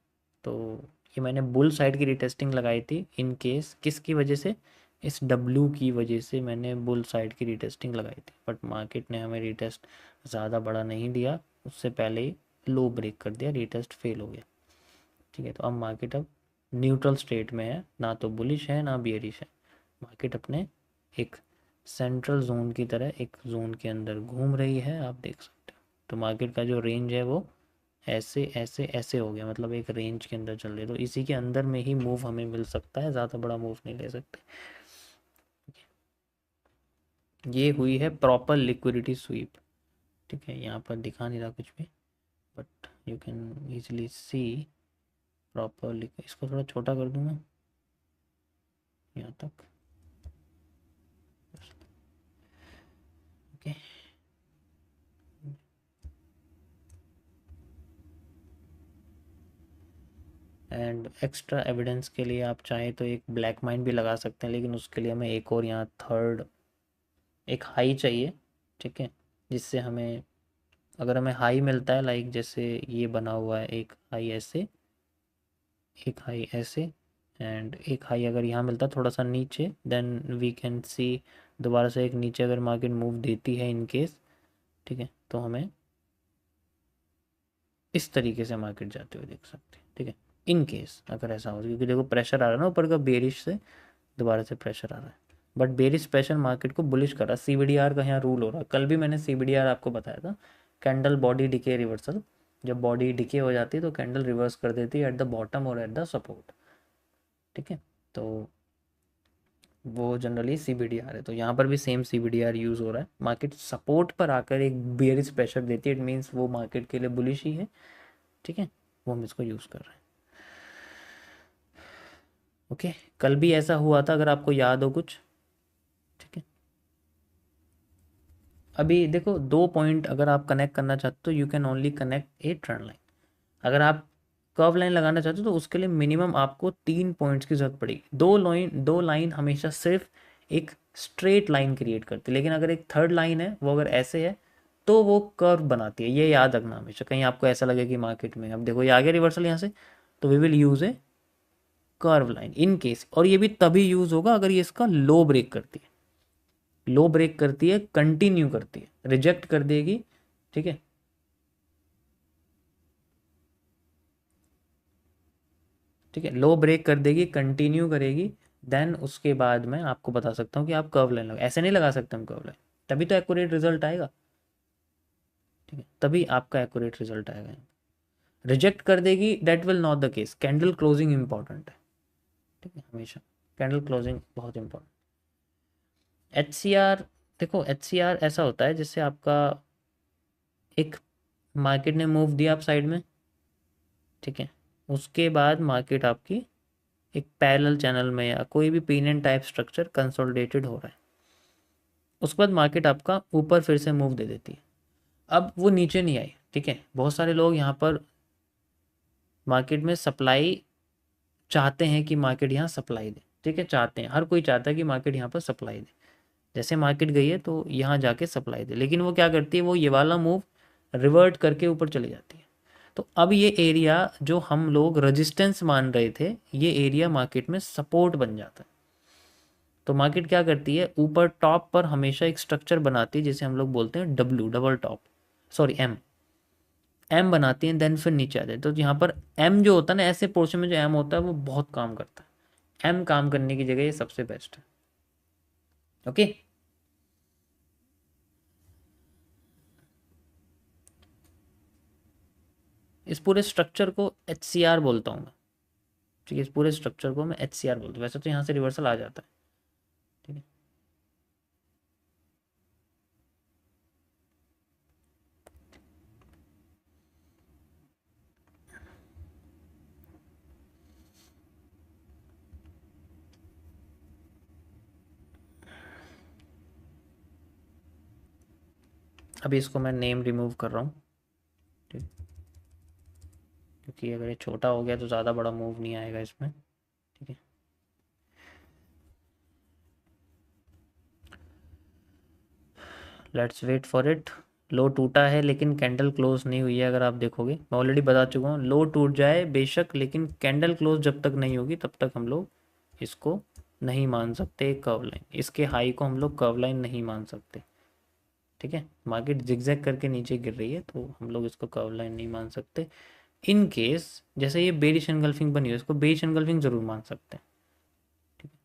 तो ये मैंने बुल साइड की रीटेस्टिंग लगाई थी इन केस, किसकी वजह से, इस डब्ल्यू की वजह से मैंने बुल साइड की रीटेस्टिंग लगाई थी, बट मार्केट ने हमें रीटेस्ट ज़्यादा बड़ा नहीं दिया, उससे पहले ही लो ब्रेक कर दिया, रीटेस्ट फेल हो गया, ठीक है। तो अब मार्केट अब न्यूट्रल स्टेट में है, ना तो बुलिश है ना बियरिश है, मार्केट अपने एक सेंट्रल जोन की तरह एक जोन के अंदर घूम रही है, आप देख सकते हो। तो मार्केट का जो रेंज है वो ऐसे ऐसे ऐसे हो गया, मतलब एक रेंज के अंदर चल रही है, तो इसी के अंदर में ही मूव हमें मिल सकता है, ज़्यादा बड़ा मूव नहीं ले सकते। ये हुई है प्रॉपर लिक्विडिटी स्वीप, ठीक है, यहाँ पर दिखा नहीं रहा कुछ भी, but you can easily see proper, इसको थोड़ा छोटा कर दूँ मैं यहाँ तक, ओके। एंड एक्स्ट्रा एविडेंस के लिए आप चाहें तो एक ब्लैक माइन भी लगा सकते हैं, लेकिन उसके लिए हमें एक और यहाँ थर्ड एक हाई चाहिए, ठीक है, जिससे हमें, अगर हमें हाई मिलता है, लाइक जैसे ये बना हुआ है एक हाई ऐसे, एक हाई ऐसे, एंड एक हाई अगर यहाँ मिलता है थोड़ा सा नीचे, देन वी कैन सी दोबारा से एक नीचे अगर मार्केट मूव देती है इन केस, ठीक है, तो हमें इस तरीके से मार्केट जाते हुए देख सकते हैं, ठीक है, इन केस अगर ऐसा हो, क्योंकि देखो प्रेशर आ रहा है ना ऊपर का, बेरिश से दोबारा से प्रेशर आ रहा है, बट बेरिश प्रेशर मार्केट को बुलिश कर रहा है, सीबीडीआर का यहाँ रूल हो रहा है, कल भी मैंने सीबीडीआर आपको बताया था, कैंडल बॉडी डिके रिवर्सल, जब बॉडी डिके हो जाती है तो कैंडल रिवर्स कर देती है एट द बॉटम और एट द सपोर्ट, ठीक है, तो वो जनरली सीबीडीआर है, तो यहाँ पर भी सेम सीबीडीआर यूज़ हो रहा है, मार्केट सपोर्ट पर आकर एक बेरिश प्रेशर देती है, इट मीन्स वो मार्केट के लिए बुलिश ही है, ठीक है, वो हम इसको यूज़ कर रहे हैं। ओके, कल भी ऐसा हुआ था अगर आपको याद हो कुछ। ठीक है, अभी देखो 2 पॉइंट अगर आप कनेक्ट करना चाहते हो, you can only connect A trend line. अगर आप कर्व लाइन लगाना चाहते हो तो उसके लिए मिनिमम आपको 3 पॉइंट्स की जरूरत पड़ेगी। दो लाइन हमेशा सिर्फ एक स्ट्रेट लाइन क्रिएट करती है, लेकिन अगर एक थर्ड लाइन है वो अगर ऐसे है तो वो कर्व बनाती है। ये याद रखना हमेशा, कहीं आपको ऐसा लगे कि मार्केट में अब देखो ये आ गया रिवर्सल यहाँ से, तो we will use a curve line in case. और ये भी तभी यूज होगा अगर ये इसका लो ब्रेक करती है। लो ब्रेक करती है, कंटिन्यू करती है, रिजेक्ट कर देगी। ठीक है, ठीक है, लो ब्रेक कर देगी, कंटिन्यू करेगी, देन उसके बाद मैं आपको बता सकता हूँ कि आप कर्व लाइन लगा। ऐसे नहीं लगा सकते हम कर्व लाइन, तभी तो एक्यूरेट रिजल्ट आएगा। ठीक है, तभी आपका एक्यूरेट रिजल्ट आएगा। रिजेक्ट कर देगी, that will not the case. Candle closing important है। ठीक है, हमेशा कैंडल क्लोजिंग बहुत इंपॉर्टेंट। एच सी आर, देखो एच सी आर ऐसा होता है जिससे आपका एक मार्केट ने मूव दिया आप साइड में। ठीक है, उसके बाद मार्केट आपकी एक पैरेलल चैनल में या कोई भी पीनियन टाइप स्ट्रक्चर कंसोलिडेटेड हो रहा है, उसके बाद मार्केट आपका ऊपर फिर से मूव दे देती है। अब वो नीचे नहीं आई। ठीक है, बहुत सारे लोग यहाँ पर मार्केट में सप्लाई चाहते हैं कि मार्केट यहाँ सप्लाई दे। ठीक है, चाहते हैं, हर कोई चाहता है कि मार्केट यहाँ पर सप्लाई दे। जैसे मार्केट गई है तो यहाँ जाके सप्लाई दे, लेकिन वो क्या करती है, वो ये वाला मूव रिवर्ट करके ऊपर चली जाती है। तो अब ये एरिया जो हम लोग रेजिस्टेंस मान रहे थे, ये एरिया मार्केट में सपोर्ट बन जाता है। तो मार्केट क्या करती है, ऊपर टॉप पर हमेशा एक स्ट्रक्चर बनाती है जिसे हम लोग बोलते हैं W, double top, sorry M. M बनाती है, देन फिर नीचे आ जाए। तो यहाँ पर एम जो होता है ना, ऐसे पोर्शन में जो एम होता है वो बहुत काम करता है। एम काम करने की जगह ये सबसे बेस्ट है। ओके, इस पूरे स्ट्रक्चर को एच सी आर बोलता हूँ मैं। ठीक है, इस पूरे स्ट्रक्चर को मैं एच सी आर बोलता हूँ। वैसे तो यहाँ से रिवर्सल आ जाता है। ठीक है, अभी इसको मैं नेम रिमूव कर रहा हूँ। ठीक, क्योंकि अगर ये छोटा हो गया तो ज़्यादा बड़ा मूव नहीं आएगा इसमें। ठीक है, लेट्स वेट फॉर इट। लो टूटा है लेकिन कैंडल क्लोज नहीं हुई है। अगर आप देखोगे, मैं ऑलरेडी बता चुका हूँ, लो टूट जाए बेशक, लेकिन कैंडल क्लोज जब तक नहीं होगी तब तक हम लोग इसको नहीं मान सकते कर्व लाइन। इसके हाई को हम लोग कर्व लाइन नहीं मान सकते। ठीक है, मार्केट जिगजैग करके नीचे गिर रही है तो हम लोग इसको कर्व लाइन नहीं मान सकते। इन केस जैसे ये बेरिश एनगल्फिंग बनी हो, इसको बेरिश एनगल्फिंग जरूर मान सकते हैं। ठीक है,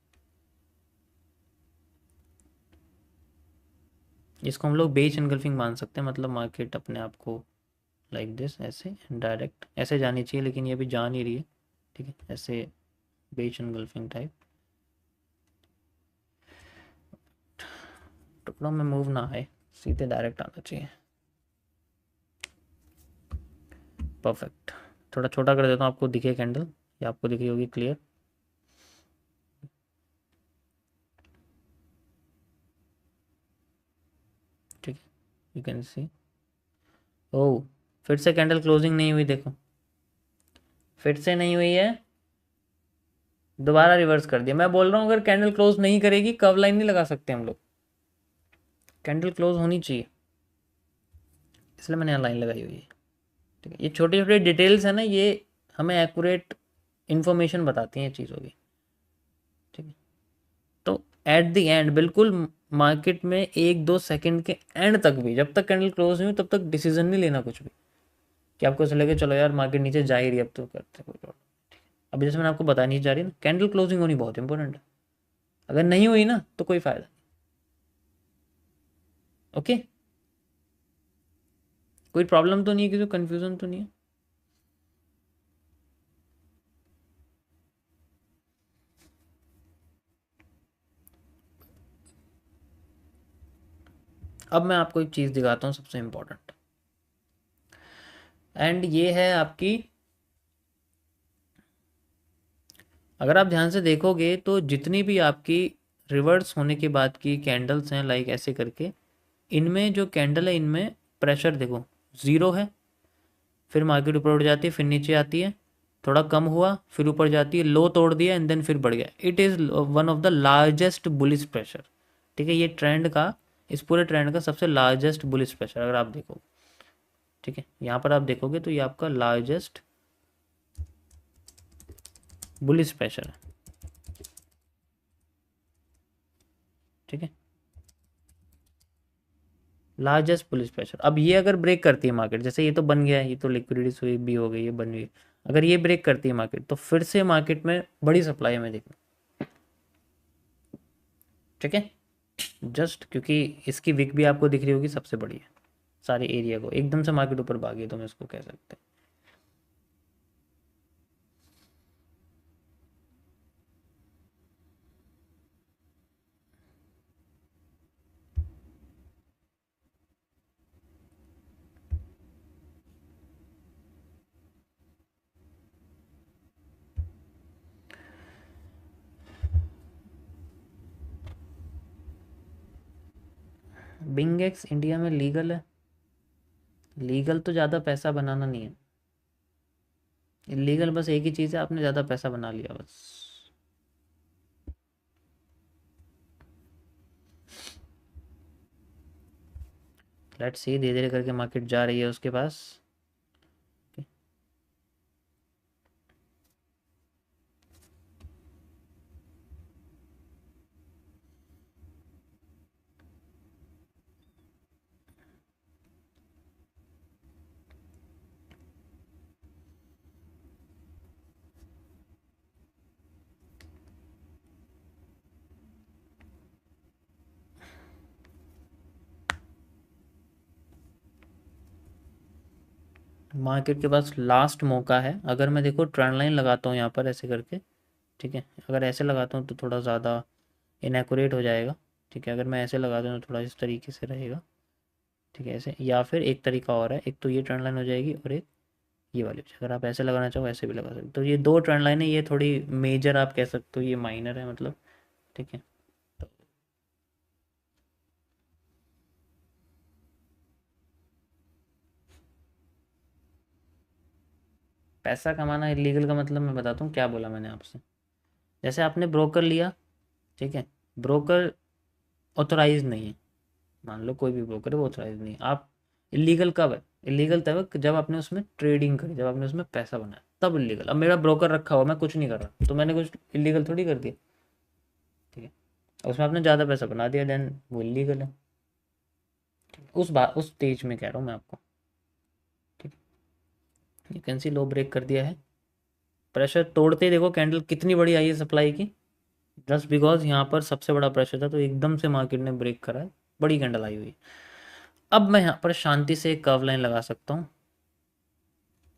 इसको हम लोग बेरिश एनगल्फिंग मान सकते हैं, मतलब मार्केट अपने आप को लाइक दिस ऐसे डायरेक्ट ऐसे जानी चाहिए, लेकिन ये भी जा नहीं रही है। ठीक है, ऐसे बेरिश एनगल्फिंग टाइप टुकड़ों में मूव ना आए, सीधे डायरेक्ट आना चाहिए। परफेक्ट। थोड़ा छोटा कर देता हूँ, आपको दिखे कैंडल, या आपको दिख रही होगी क्लियर। ठीक है, यू कैन सी। ओह, फिर से कैंडल क्लोजिंग नहीं हुई, देखो फिर से नहीं हुई है, दोबारा रिवर्स कर दिया। मैं बोल रहा हूँ अगर कैंडल क्लोज नहीं करेगी कर्व लाइन नहीं लगा सकते हम लोग, कैंडल क्लोज होनी चाहिए, इसलिए मैंने यहाँ लाइन लगाई हुई है। ठीक है, ये छोटे छोटे डिटेल्स है ना, ये हमें एक्यूरेट इन्फॉर्मेशन बताती हैं चीज़ों की। ठीक है, तो एट द एंड बिल्कुल मार्केट में 1-2 सेकंड के एंड तक भी, जब तक कैंडल क्लोज नहीं हो तब तक डिसीजन नहीं लेना कुछ भी, कि आपको ऐसा लगे चलो यार मार्केट नीचे जा ही रही है अब तो करते हैं कोई प्रॉब्लम। अभी जैसे मैंने आपको बताया नहीं जा रही ना, कैंडल क्लोजिंग होनी बहुत इंपॉर्टेंट है। अगर नहीं हुई ना तो कोई फायदा नहीं। ओके, कोई प्रॉब्लम तो नहीं है, किसी को कंफ्यूजन तो नहीं है। अब मैं आपको एक चीज़ दिखाता हूँ सबसे इम्पोर्टेंट, एंड ये है आपकी अगर आप ध्यान से देखोगे तो जितनी भी आपकी रिवर्स होने के बाद की कैंडल्स हैं लाइक ऐसे करके, इनमें जो कैंडल है इनमें प्रेशर देखो ज़ीरो है, फिर मार्केट ऊपर उठ जाती है, फिर नीचे आती है, थोड़ा कम हुआ, फिर ऊपर जाती है, लो तोड़ दिया एंड देन फिर बढ़ गया। It is one of the largest bullish pressure. ठीक है, ये ट्रेंड का, इस पूरे ट्रेंड का सबसे लार्जेस्ट बुलिश प्रेशर अगर आप देखो। ठीक है, यहाँ पर आप देखोगे तो ये आपका लार्जेस्ट बुलिश प्रेशर है। ठीक है, लार्जेस्ट बुलिश प्रेशर। अब ये अगर ब्रेक करती है मार्केट, जैसे ये तो बन गया है, ये तो लिक्विडिटी स्वीप भी हो गई, ये बन गई, अगर ये ब्रेक करती है मार्केट तो फिर से मार्केट में बड़ी सप्लाई हमें देखना। ठीक है, जस्ट क्योंकि इसकी विक भी आपको दिख रही होगी सबसे बड़ी है, सारे एरिया को एकदम से मार्केट ऊपर भागी तो हम इसको कह सकते हैं। बिंगेक्स इंडिया में लीगल है? लीगल तो ज़्यादा पैसा बनाना नहीं है, इलीगल बस एक ही चीज़ है, आपने ज़्यादा पैसा बना लिया बस। लेट्स सी, धीरे धीरे करके मार्केट जा रही है उसके पास। मार्केट के पास लास्ट मौका है। अगर मैं देखो ट्रेंड लाइन लगाता हूँ यहाँ पर ऐसे करके, ठीक है, अगर ऐसे लगाता हूँ तो थोड़ा ज़्यादा इनएक्यूरेट हो जाएगा। ठीक है, अगर मैं ऐसे लगाता हूँ तो थोड़ा इस तरीके से रहेगा। ठीक है, ऐसे, या फिर एक तरीका और है, एक तो ये ट्रेंड लाइन हो जाएगी और एक ये वाली हो जाएगी। अगर आप ऐसे लगाना चाहो ऐसे भी लगा सकते हो। तो ये दो ट्रेंड लाइन है, ये थोड़ी मेजर आप कह सकते हो, ये माइनर है मतलब। ठीक है, तो पैसा कमाना इलीगल का मतलब मैं बताता हूँ क्या बोला मैंने आपसे। जैसे आपने ब्रोकर लिया, ठीक है, ब्रोकर ऑथोराइज नहीं है, मान लो कोई भी ब्रोकर है वो ऑथोराइज नहीं है। आप इलीगल कब है? इलीगल तब है जब आपने उसमें ट्रेडिंग करी, जब आपने उसमें पैसा बनाया, तब इलीगल। अब मेरा ब्रोकर रखा हुआ, मैं कुछ नहीं कर रहा, तो मैंने कुछ इलीगल थोड़ी कर दिया। ठीक है, उसमें आपने ज़्यादा पैसा बना दिया, देन वो इलीगल है। उस बात, उस स्टेज में कह रहा हूँ मैं आपको। ठीक है, you can see low break कर दिया है, प्रेशर तोड़ते ही देखो कैंडल कितनी बड़ी आई है सप्लाई की, जस्ट बिकॉज यहाँ पर सबसे बड़ा प्रेशर था तो एकदम से मार्केट ने ब्रेक करा है, बड़ी कैंडल आई हुई है। अब मैं यहाँ पर शांति से एक कर्व लाइन लगा सकता हूँ।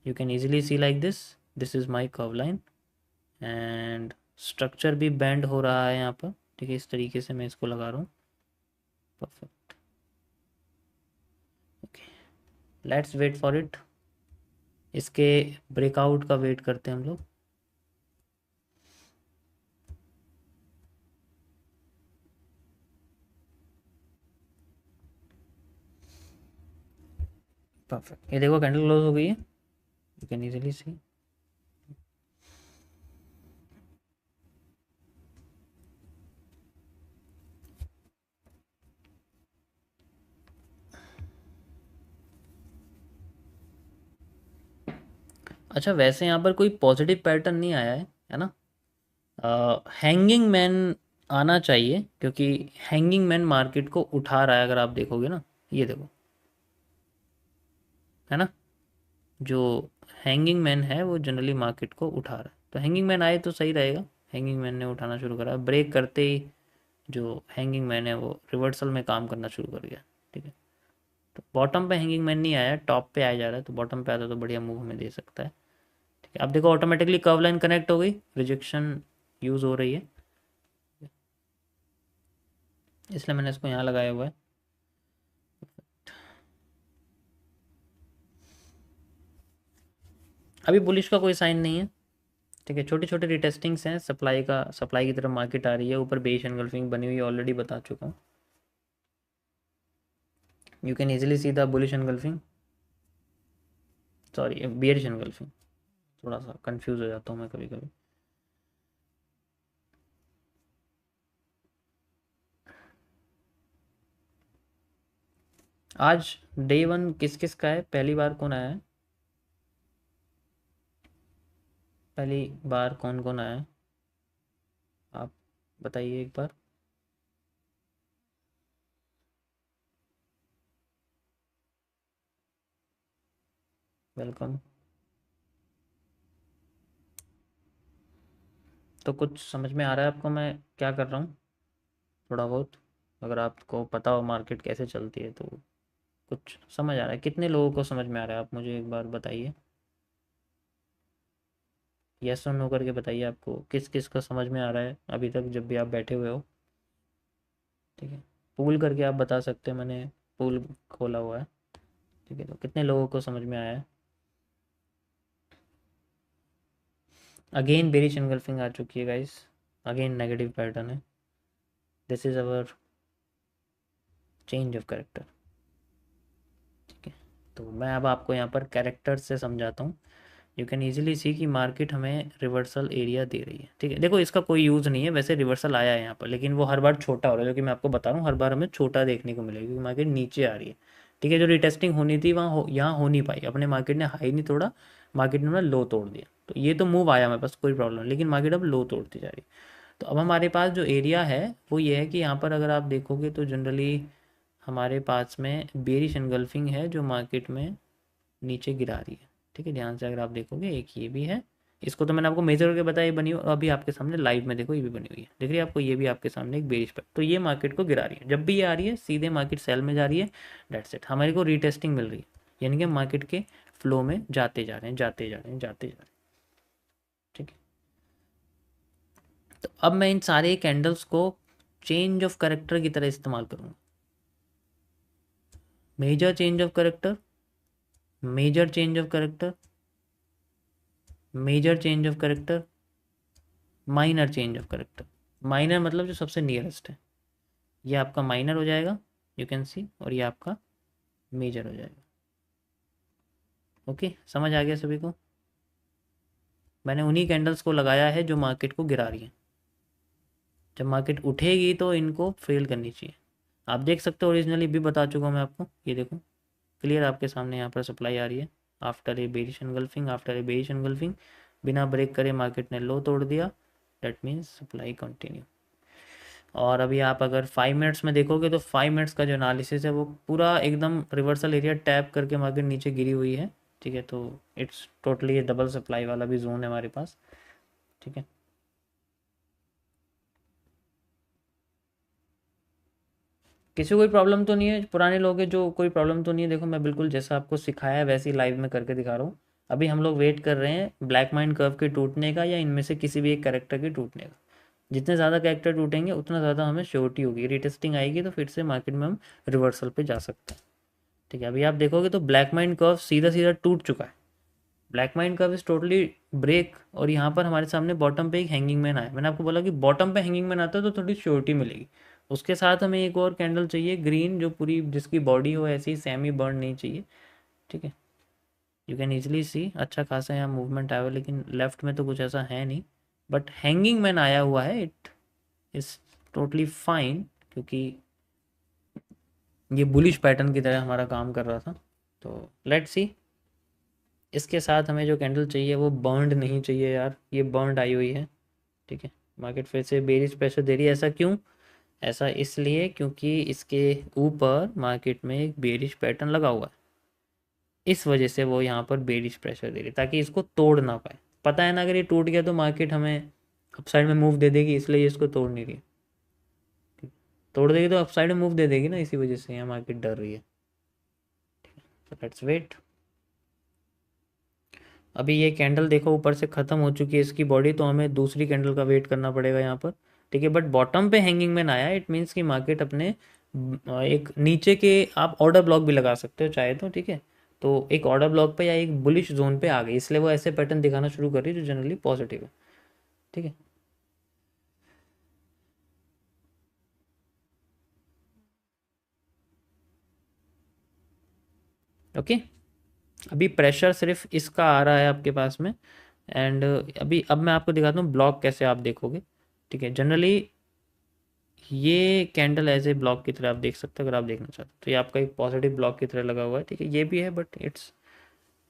You can easily C like this is my curve line and structure भी बेंड हो रहा है यहाँ पर। ठीक है, इस तरीके से मैं इसको लगा रहा हूँ। Perfect, okay, let's wait for it. इसके ब्रेकआउट का वेट करते हैं हम लोग। परफेक्ट, ये देखो कैंडल क्लोज हो गई है, यू कैन इजीली सी। अच्छा, वैसे यहाँ पर कोई पॉजिटिव पैटर्न नहीं आया है ना? हैंगिंग मैन आना चाहिए, क्योंकि हैंगिंग मैन मार्केट को उठा रहा है, अगर आप देखोगे ना, ये देखो, है ना, जो हैंगिंग मैन है वो जनरली मार्केट को उठा रहा है, तो हैंगिंग मैन आए तो सही रहेगा। हैंगिंग मैन ने उठाना शुरू करा, ब्रेक करते ही जो हैंगिंग मैन है वो रिवर्सल में काम करना शुरू कर गया। ठीक है, तो बॉटम पे हैंगिंग मैन नहीं आया, टॉप पे आ जा रहा है, तो बॉटम पे आता तो बढ़िया मूव हमें दे सकता है। ठीक है, अब देखो ऑटोमेटिकली कर्व लाइन कनेक्ट हो गई, रिजेक्शन यूज़ हो रही है, इसलिए मैंने इसको यहाँ लगाया हुआ है। अभी बुलिश का कोई साइन नहीं है, ठीक है, छोटे छोटे रिटेस्टिंग्स हैं, सप्लाई की तरफ मार्केट आ रही है, ऊपर बेरिश एनगल्फिंग बनी हुई है, ऑलरेडी बता चुका हूँ। You can easily see the bullish engulfing, sorry bearish engulfing, थोड़ा सा कंफ्यूज हो जाता हूँ मैं कभी कभी। आज डे वन किस किस का है, पहली बार कौन आया है, पहली बार कौन कौन आया है, आप बताइए एक बार। वेलकम। तो कुछ समझ में आ रहा है आपको मैं क्या कर रहा हूँ, थोड़ा बहुत, अगर आपको पता हो मार्केट कैसे चलती है तो कुछ समझ आ रहा है, कितने लोगों को समझ में आ रहा है, आप मुझे एक बार बताइए, यस और नो करके बताइए आपको किस किस का समझ में आ रहा है अभी तक जब भी आप बैठे हुए हो। ठीक है, पूल करके आप बता सकते हैं, मैंने पूल खोला हुआ है। ठीक है, तो कितने लोगों को समझ में आया है। अगेन बेरिश एनगल्फिंग आ चुकी है गाइस, अगेन नेगेटिव पैटर्न है, this is our change of character. ठीक है, तो मैं अब आपको यहाँ पर कैरेक्टर से समझाता हूँ। यू कैन ईजिली सी कि मार्केट हमें रिवर्सल एरिया दे रही है। ठीक है, देखो इसका कोई यूज़ नहीं है वैसे, रिवर्सल आया है यहाँ पर, लेकिन वो हर बार छोटा हो रहा है, जो कि मैं आपको बता रहा हूँ, हर बार हमें छोटा देखने को मिलेगा क्योंकि मार्केट नीचे आ रही है। ठीक है, जो रिटेस्टिंग होनी थी यहाँ हो नहीं पाई, अपने मार्केट ने हाई नहीं तोड़ा, मार्केट ने अपना लो तोड़ दिया, तो ये तो मूव आया हमारे पास, कोई प्रॉब्लम नहीं, लेकिन मार्केट अब लो तोड़ती जा रही है। तो अब हमारे पास जो एरिया है वो ये है कि यहाँ पर अगर आप देखोगे तो जनरली हमारे पास में बेरिश एनगल्फिंग है जो मार्केट में नीचे गिरा रही है। ठीक है, ध्यान से अगर आप देखोगे, एक ये भी है, इसको तो मैंने आपको मेजर करके बताया ये बनी हुई, और अभी आपके सामने लाइव में देखो ये भी बनी हुई है, दिख रही है आपको, ये भी आपके सामने एक बेरिश पर, तो ये मार्केट को गिरा रही है, जब भी ये आ रही है सीधे मार्केट सेल में जा रही है, डेट्स इट, हमारे को रीटेस्टिंग मिल रही है, यानी कि मार्केट के फ्लो में जाते जा रहे हैं, जाते जा रहे हैं, जाते जा रहे हैं। ठीक है, तो अब मैं इन सारे कैंडल्स को चेंज ऑफ करेक्टर की तरह इस्तेमाल करूँगा। Major change of character, major change of character, major change of character, minor change of character. Minor मतलब जो सबसे नियरेस्ट है, ये आपका माइनर हो जाएगा, यू कैन सी, और ये आपका मेजर हो जाएगा। ओके, समझ आ गया सभी को। मैंने उन्हीं कैंडल्स को लगाया है जो मार्केट को गिरा रही है, जब मार्केट उठेगी तो इनको फेल करनी चाहिए। आप देख सकते हो, ओरिजिनली भी बता चुका हूँ मैं आपको, ये देखो क्लियर आपके सामने यहाँ पर सप्लाई आ रही है, after a bearish engulfing, after a bearish engulfing, बिना ब्रेक करे मार्केट ने लो तोड़ दिया, दैट मीन्स सप्लाई कंटिन्यू। और अभी आप अगर 5 मिनट्स में देखोगे तो 5 मिनट्स का जो एनालिसिस है वो पूरा एकदम रिवर्सल एरिया टैप करके मार्केट नीचे गिरी हुई है। ठीक है, तो इट्स टोटली डबल सप्लाई वाला भी जोन है हमारे पास। ठीक है, किसी को कोई प्रॉब्लम तो नहीं है, पुराने लोग हैं जो, कोई प्रॉब्लम तो नहीं है। देखो मैं बिल्कुल जैसा आपको सिखाया है वैसे ही लाइव में करके दिखा रहा हूँ। अभी हम लोग वेट कर रहे हैं ब्लैक माइंड कर्व के टूटने का, या इनमें से किसी भी एक कैरेक्टर के टूटने का। जितने ज़्यादा कैरेक्टर टूटेंगे उतना ज़्यादा हमें श्योरिटी होगी, रिटेस्टिंग आएगी तो फिर से मार्केट में हम रिवर्सल पे जा सकते हैं। ठीक है, अभी आप देखोगे तो ब्लैक माइंड कर्व सीधा सीधा टूट चुका है, black mind curve is totally break, और यहाँ पर हमारे सामने बॉटम पे एक हैंगिंग मैन आया। मैंने आपको बोला कि बॉटम पे हैंगिंग मैन आता है तो थोड़ी श्योरिटी मिलेगी। उसके साथ हमें एक और कैंडल चाहिए ग्रीन, जो पूरी जिसकी बॉडी हो ऐसी सेमी बर्न नहीं चाहिए। ठीक है, यू कैन इजिली सी अच्छा खासा यहाँ मूवमेंट आया हुआ है, लेकिन लेफ्ट में तो कुछ ऐसा है नहीं, बट हैंगिंग मैन आया हुआ है, इट इज़ टोटली फाइन, क्योंकि ये बुलिश पैटर्न की तरह हमारा काम कर रहा था। तो लेट्स सी, इसके साथ हमें जो कैंडल चाहिए वो बर्न्ड नहीं चाहिए यार, ये बर्न्ड आई हुई है। ठीक है, मार्केट फिर से बेरिश प्रेशर दे रही है, ऐसा क्यों, ऐसा इसलिए क्योंकि इसके ऊपर मार्केट में एक बेरिश पैटर्न लगा हुआ है, इस वजह से वो यहाँ पर बेरिश प्रेशर दे रही है ताकि इसको तोड़ ना पाए। पता है ना, अगर ये टूट गया तो मार्केट हमें अपसाइड में मूव दे देगी, इसलिए इसको तोड़ नहीं रही है। तोड़ देगी तो अपसाइड में मूव दे देगी ना, इसी वजह से यहाँ मार्केट डर रही है। Let's wait. अभी ये कैंडल देखो ऊपर से ख़त्म हो चुकी है इसकी बॉडी, तो हमें दूसरी कैंडल का वेट करना पड़ेगा यहाँ पर। ठीक है, बट बॉटम पे हैंगिंग मैन आया, इट मीन्स कि मार्केट अपने एक नीचे के, आप ऑर्डर ब्लॉक भी लगा सकते हो चाहे तो। ठीक है, तो एक ऑर्डर ब्लॉक पे या एक बुलिश जोन पे आ गई, इसलिए वो ऐसे पैटर्न दिखाना शुरू कर रही है जो जनरली पॉजिटिव है। ठीक है, ओके। अभी प्रेशर सिर्फ इसका आ रहा है आपके पास में। एंड अभी अब मैं आपको दिखाता हूँ ब्लॉक कैसे आप देखोगे। ठीक है, जनरली ये कैंडल एज ए ब्लॉक की तरह आप देख सकते हो अगर आप देखना चाहते हो, तो ये आपका एक पॉजिटिव ब्लॉक की तरह लगा हुआ है। ठीक है, ये भी है but it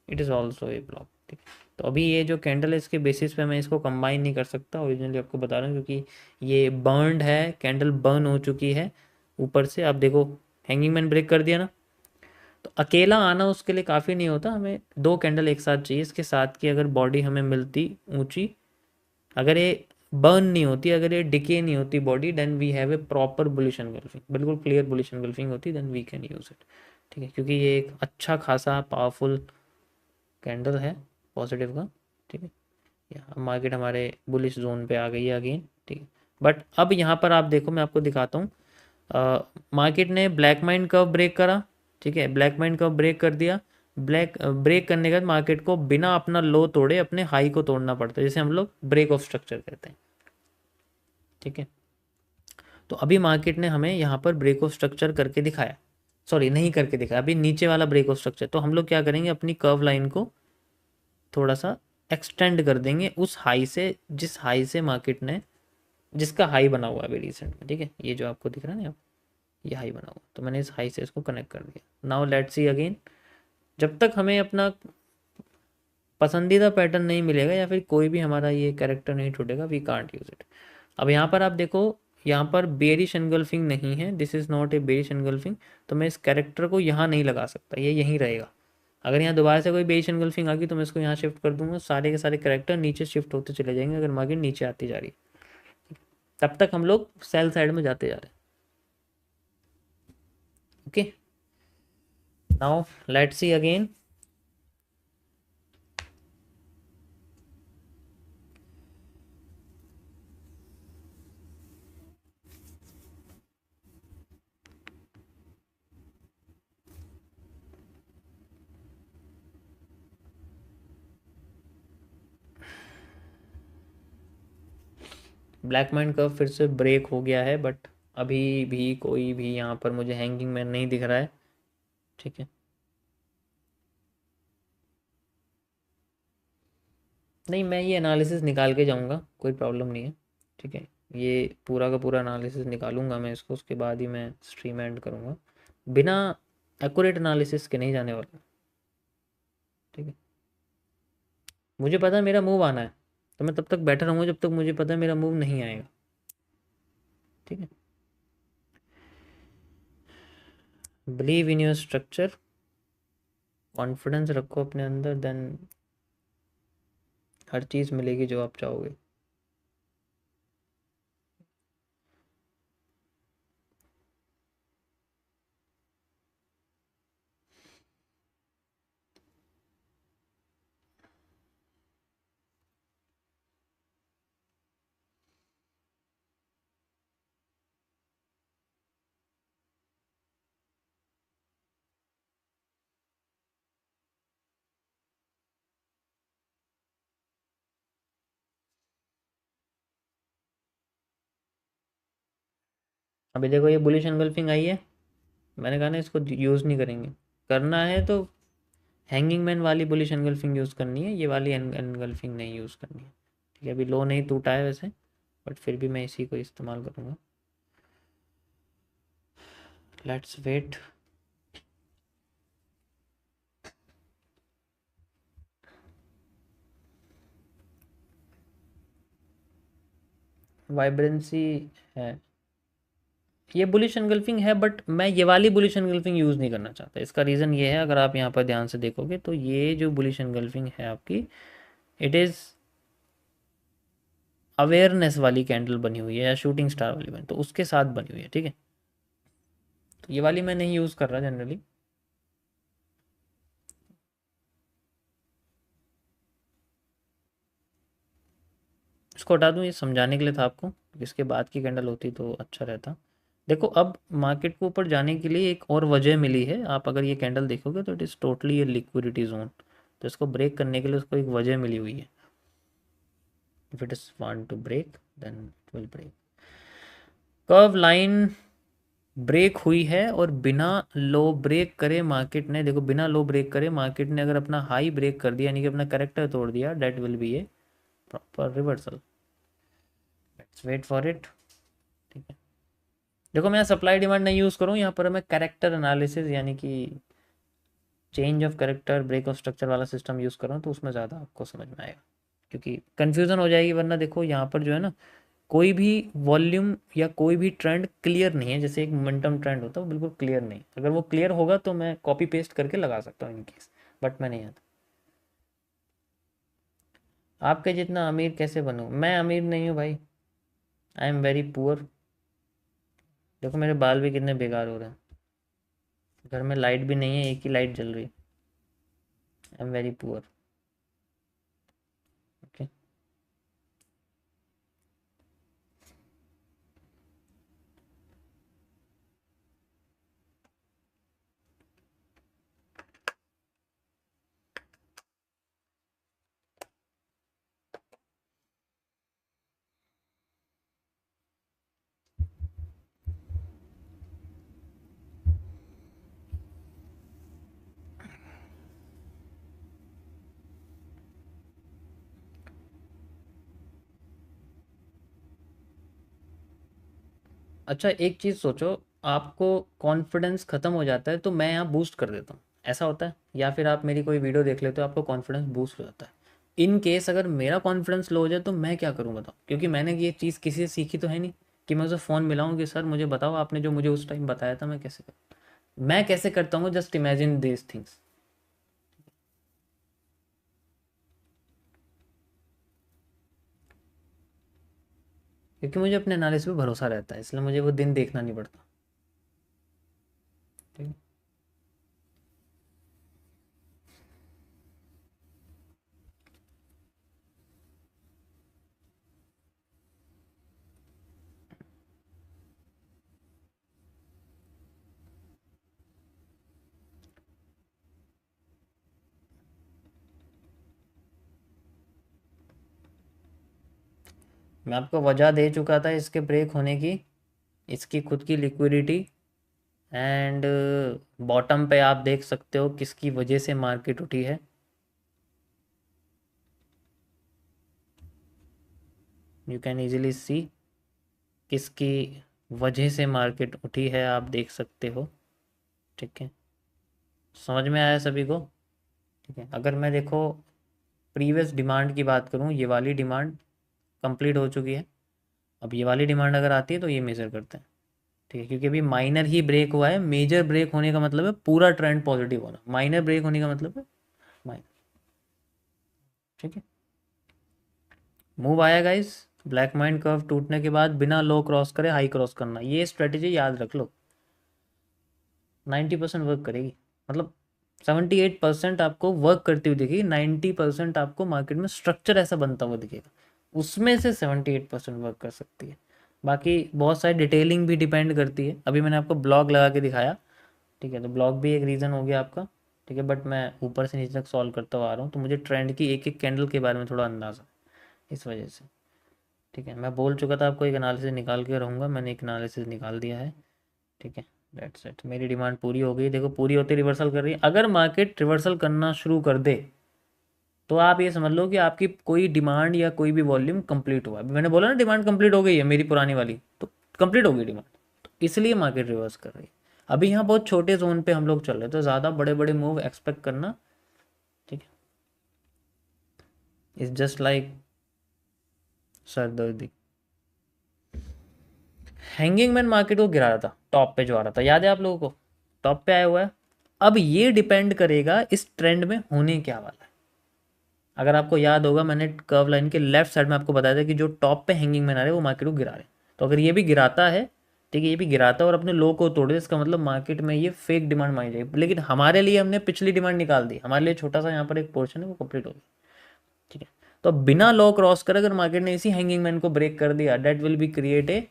is also a block. ठीक है, तो अभी ये जो कैंडल है इसके बेसिस पे मैं इसको कंबाइन नहीं कर सकता, ओरिजिनली आपको बता रहा हूँ, क्योंकि ये बर्नड है, कैंडल बर्न हो चुकी है ऊपर से। आप देखो हैंगिंग मैन ब्रेक कर दिया ना, तो अकेला आना उसके लिए काफ़ी नहीं होता, हमें दो कैंडल एक साथ चाहिए इसके साथ की। अगर बॉडी हमें मिलती ऊंची, अगर ये बर्न नहीं होती, अगर ये डिके नहीं होती body, then we have a proper bullish engulfing, बिल्कुल क्लियर बुलिश एनगल्फिंग होती, then we can use it. ठीक है, क्योंकि ये एक अच्छा खासा पावरफुल कैंडल है पॉजिटिव का। ठीक है, या मार्केट हमारे बुलिश जोन पे आ गई है अगेन। ठीक है, बट अब यहाँ पर आप देखो, मैं आपको दिखाता हूँ। मार्केट ने ब्लैक माइन कर्व ब्रेक करा। ठीक है, ब्लैक माइन कर्व ब्रेक कर दिया। ब्लैक ब्रेक करने के बाद मार्केट को बिना अपना लो तोड़े अपने हाई को तोड़ना पड़ता है, जैसे हम लोग ब्रेक ऑफ स्ट्रक्चर कहते हैं। ठीक है, तो अभी मार्केट ने हमें यहाँ पर ब्रेक ऑफ स्ट्रक्चर करके दिखाया, सॉरी नहीं करके दिखाया, अभी नीचे वाला ब्रेक ऑफ स्ट्रक्चर। तो हम लोग क्या करेंगे, अपनी कर्व लाइन को थोड़ा सा एक्सटेंड कर देंगे उस हाई से, जिस हाई से मार्केट ने, जिसका हाई बना हुआ है अभी रिसेंट में। ठीक है, ये जो आपको दिख रहा है ना, ये हाई बना हुआ, तो मैंने इस हाई से इसको कनेक्ट कर दिया। नाउ लेट्स सी अगेन, जब तक हमें अपना पसंदीदा पैटर्न नहीं मिलेगा या फिर कोई भी हमारा ये कैरेक्टर नहीं छूटेगा, वी कांट यूज इट। अब यहाँ पर आप देखो, यहाँ पर बेरिश एनगल्फिंग नहीं है, this is not a bearish engulfing, तो मैं इस कैरेक्टर को यहाँ नहीं लगा सकता, ये यहीं रहेगा। अगर यहाँ दोबारा से कोई बेरिश एनगल्फिंग आ गई तो मैं इसको यहाँ शिफ्ट कर दूंगा, सारे के सारे कैरेक्टर नीचे शिफ्ट होते चले जाएंगे अगर मार्केट नीचे आती जा रही है। तब तक हम लोग सेल साइड में जाते जा रहे हैं। Okay, now let's see again. Black mind curve फिर से ब्रेक हो गया है, बट अभी भी कोई भी यहाँ पर मुझे हैंगिंग मैन नहीं दिख रहा है। ठीक है, नहीं मैं ये एनालिसिस निकाल के जाऊँगा, कोई प्रॉब्लम नहीं है। ठीक है, ये पूरा का पूरा एनालिसिस निकालूंगा मैं इसको, उसके बाद ही मैं स्ट्रीम एंड करूँगा, बिना एक्यूरेट एनालिसिस के नहीं जाने वाला। ठीक है, मुझे पता है मेरा मूव आना है, तो मैं तब तक बैठा रहूँगा जब तक मुझे पता है मेरा मूव नहीं आएगा। ठीक है, believe in your structure, confidence रखो अपने अंदर, देन हर चीज़ मिलेगी जो आप चाहोगे। अभी देखो ये बुलिश एंगल्फिंग आई है, मैंने कहा ना इसको यूज़ नहीं करेंगे। करना है तो हैंगिंग मैन वाली बुलिश एंगल्फिंग यूज़ करनी है, ये वाली एंगल्फिंग नहीं यूज़ करनी है। ठीक है, अभी लो नहीं टूटा है वैसे, बट फिर भी मैं इसी को इस्तेमाल करूँगा। Let's wait. वाइब्रेंसी है, ये बुलिश एनगल्फिंग है, बट मैं ये वाली बुलिश एनगल्फिंग यूज़ नहीं करना चाहता। इसका रीज़न ये है, अगर आप यहाँ पर ध्यान से देखोगे तो ये जो बुलिश एनगल्फिंग है आपकी, इट इज़ अवेयरनेस वाली कैंडल बनी हुई है या शूटिंग स्टार वाली बनी, तो उसके साथ बनी हुई है। ठीक है, तो ये वाली मैं नहीं यूज़ कर रहा जनरली। इसको हटा दूँ, ये समझाने के लिए था आपको, इसके बाद की कैंडल होती तो अच्छा रहता। देखो अब मार्केट को ऊपर जाने के लिए एक और वजह मिली है, आप अगर ये कैंडल देखोगे तो it is totally A liquidity zone, तो इसको ब्रेक करने के लिए उसको एक वजह मिली हुई है। If it is want to break then it will break. Curve line break हुई है और बिना लो ब्रेक करे मार्केट ने, देखो बिना लो ब्रेक करे मार्केट ने अगर अपना हाई ब्रेक कर दिया यानी कि अपना करेक्टर तोड़ दिया, that will be a proper reversal. Let's wait for it. ठीक है, देखो मैं सप्लाई डिमांड नहीं यूज़ करूँ यहाँ पर, मैं करेक्टर एनालिसिस यानी कि change of character break of structure वाला सिस्टम यूज़ करूँ तो उसमें ज़्यादा आपको समझ में आएगा, क्योंकि कन्फ्यूज़न हो जाएगी। वरना देखो यहाँ पर जो है ना, कोई भी वॉल्यूम या कोई भी ट्रेंड क्लियर नहीं है, जैसे एक मोमेंटम ट्रेंड होता है वो बिल्कुल क्लियर नहीं। अगर वो क्लियर होगा तो मैं कॉपी पेस्ट करके लगा सकता हूँ इन केस, बट मैं नहीं आता। आपके जितना अमीर कैसे बनूँ? मैं अमीर नहीं हूँ भाई, आई एम वेरी पुअर। देखो मेरे बाल भी कितने बेकार हो रहे हैं, घर में लाइट भी नहीं है, एक ही लाइट जल रही है। आई एम वेरी पुअर। ओके, अच्छा एक चीज़ सोचो, आपको कॉन्फिडेंस ख़त्म हो जाता है तो मैं यहाँ बूस्ट कर देता हूँ, ऐसा होता है? या फिर आप मेरी कोई वीडियो देख लेते हो, आपको कॉन्फिडेंस बूस्ट हो जाता है। इन केस अगर मेरा कॉन्फिडेंस लो हो जाए तो मैं क्या करूँ बताओ? क्योंकि मैंने ये चीज़ किसी से सीखी तो है नहीं कि मैं उसे फ़ोन मिलाऊँ कि सर मुझे बताओ आपने जो मुझे उस टाइम बताया था मैं कैसे करूँ। मैं कैसे करता हूँ, जस्ट इमेजिन दिस थिंग्स। क्योंकि मुझे अपने एनालिसिस पे भरोसा रहता है, इसलिए मुझे वो दिन देखना नहीं पड़ता। ठीक है, मैं आपको वजह दे चुका था इसके ब्रेक होने की, इसकी खुद की लिक्विडिटी, एंड बॉटम पे आप देख सकते हो किसकी वजह से मार्केट उठी है। यू कैन इजीली सी किसकी वजह से मार्केट उठी है, आप देख सकते हो। ठीक है, समझ में आया सभी को? ठीक है, अगर मैं देखो प्रीवियस डिमांड की बात करूं, ये वाली डिमांड कंप्लीट हो चुकी है। अब ये वाली डिमांड अगर आती है तो ये मेजर करते हैं। ठीक है, क्योंकि अभी माइनर ही ब्रेक हुआ है, मेजर ब्रेक होने का मतलब है पूरा ट्रेंड पॉजिटिव होना, माइनर ब्रेक होने का मतलब है माइनर। ठीक है, मूव आया गाइस। ब्लैक माइंड कर्व टूटने के बाद बिना लो क्रॉस करे हाई क्रॉस करना, ये स्ट्रेटेजी याद रख लो। 90% वर्क करेगी, मतलब 78% आपको वर्क करती हुई दिखेगी, 90% आपको मार्केट में स्ट्रक्चर ऐसा बनता हुआ दिखेगा, उसमें से 78% वर्क कर सकती है। बाकी बहुत सारी डिटेलिंग भी डिपेंड करती है। अभी मैंने आपको ब्लॉग लगा के दिखाया, ठीक है, तो ब्लॉग भी एक रीज़न हो गया आपका। ठीक है, बट मैं ऊपर से नीचे तक सॉल्व करता हुआ आ रहा हूँ, तो मुझे ट्रेंड की एक एक कैंडल के बारे में थोड़ा अंदाज़ा है, इस वजह से। ठीक है, मैं बोल चुका था आपको एक एनालिसिस निकाल के रहूँगा, मैंने एक एनालिसिस निकाल दिया है। ठीक है, दैट्स इट, मेरी डिमांड पूरी हो गई। देखो पूरी होती रिवर्सल कर रही है, अगर मार्केट रिवर्सल करना शुरू कर दे तो आप ये समझ लो कि आपकी कोई डिमांड या कोई भी वॉल्यूम कंप्लीट हुआ। अभी मैंने बोला ना डिमांड कंप्लीट हो गई है मेरी पुरानी वाली, तो कंप्लीट हो गई डिमांड, तो इसलिए मार्केट रिवर्स कर रही है। अभी यहाँ बहुत छोटे जोन पे हम लोग चल रहे हैं, तो ज़्यादा बड़े बड़े मूव एक्सपेक्ट करना, ठीक है, इज जस्ट लाइक सरदर्दी। हैंगिंग मैन मार्केट को गिरा रहा था, टॉप पे जो आ रहा था, याद है आप लोगों को? टॉप पे आया हुआ है। अब ये डिपेंड करेगा इस ट्रेंड में होने क्या वाला है। अगर आपको याद होगा मैंने कर्व लाइन के लेफ्ट साइड में आपको बताया था कि जो टॉप पे हैंगिंग मैन आ रहे हैं वो मार्केट को गिरा रहे हैं। तो अगर ये भी गिराता है, ठीक है, ये भी गिराता है और अपने लो को तोड़े, इसका मतलब मार्केट में ये फेक डिमांड मानी जाएगी। लेकिन हमारे लिए हमने पिछली डिमांड निकाल दी, हमारे लिए छोटा सा यहाँ पर एक पोर्शन है वो कंप्लीट हो गया। ठीक है, तो बिना लो क्रॉस कर अगर मार्केट ने इसी हैंगिंग मैन को ब्रेक कर दिया, that will be create a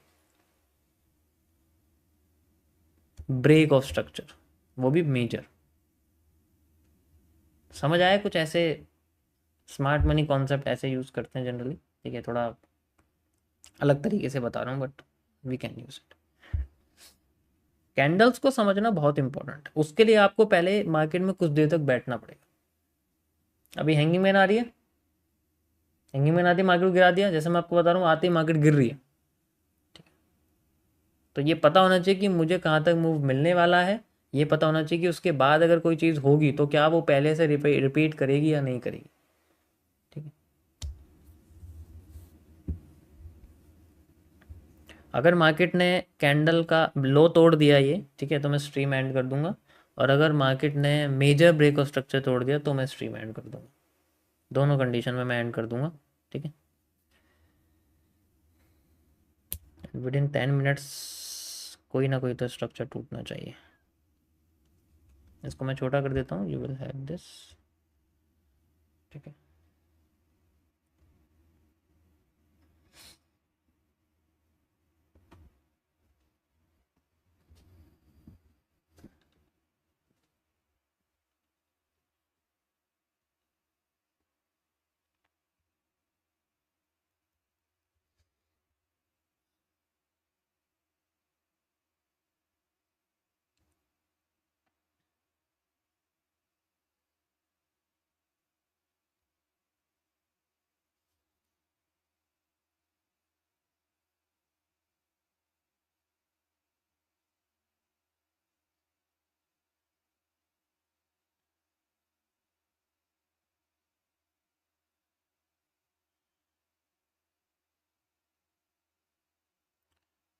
break of structure, वो भी मेजर। समझ आया? कुछ ऐसे स्मार्ट मनी कॉन्सेप्ट ऐसे यूज़ करते हैं जनरली। ठीक है, थोड़ा अलग तरीके से बता रहा हूँ but we can use it. Candles को समझना बहुत इंपॉर्टेंट है। उसके लिए आपको पहले मार्केट में कुछ देर तक बैठना पड़ेगा। अभी हैंगिंग मैन आ रही है, हैंगिंग मैन आती है मार्केट को गिरा दिया, जैसे मैं आपको बता रहा हूँ आती मार्केट गिर रही है। तो ये पता होना चाहिए कि मुझे कहाँ तक मूव मिलने वाला है। ये पता होना चाहिए कि उसके बाद अगर कोई चीज़ होगी तो क्या वो पहले से रिपीट करेगी या नहीं करेगी। ठीक है, अगर मार्केट ने कैंडल का लो तोड़ दिया ये, ठीक है, तो मैं स्ट्रीम एंड कर दूंगा। और अगर मार्केट ने मेजर ब्रेक ऑफ स्ट्रक्चर तोड़ दिया तो मैं स्ट्रीम एंड कर दूंगा। दोनों कंडीशन में मैं एंड कर दूंगा। ठीक है, विद इन 10 मिनट्स कोई ना कोई तो स्ट्रक्चर टूटना चाहिए। इसको मैं छोटा कर देता हूँ, यू विल हैव दिस। ठीक है,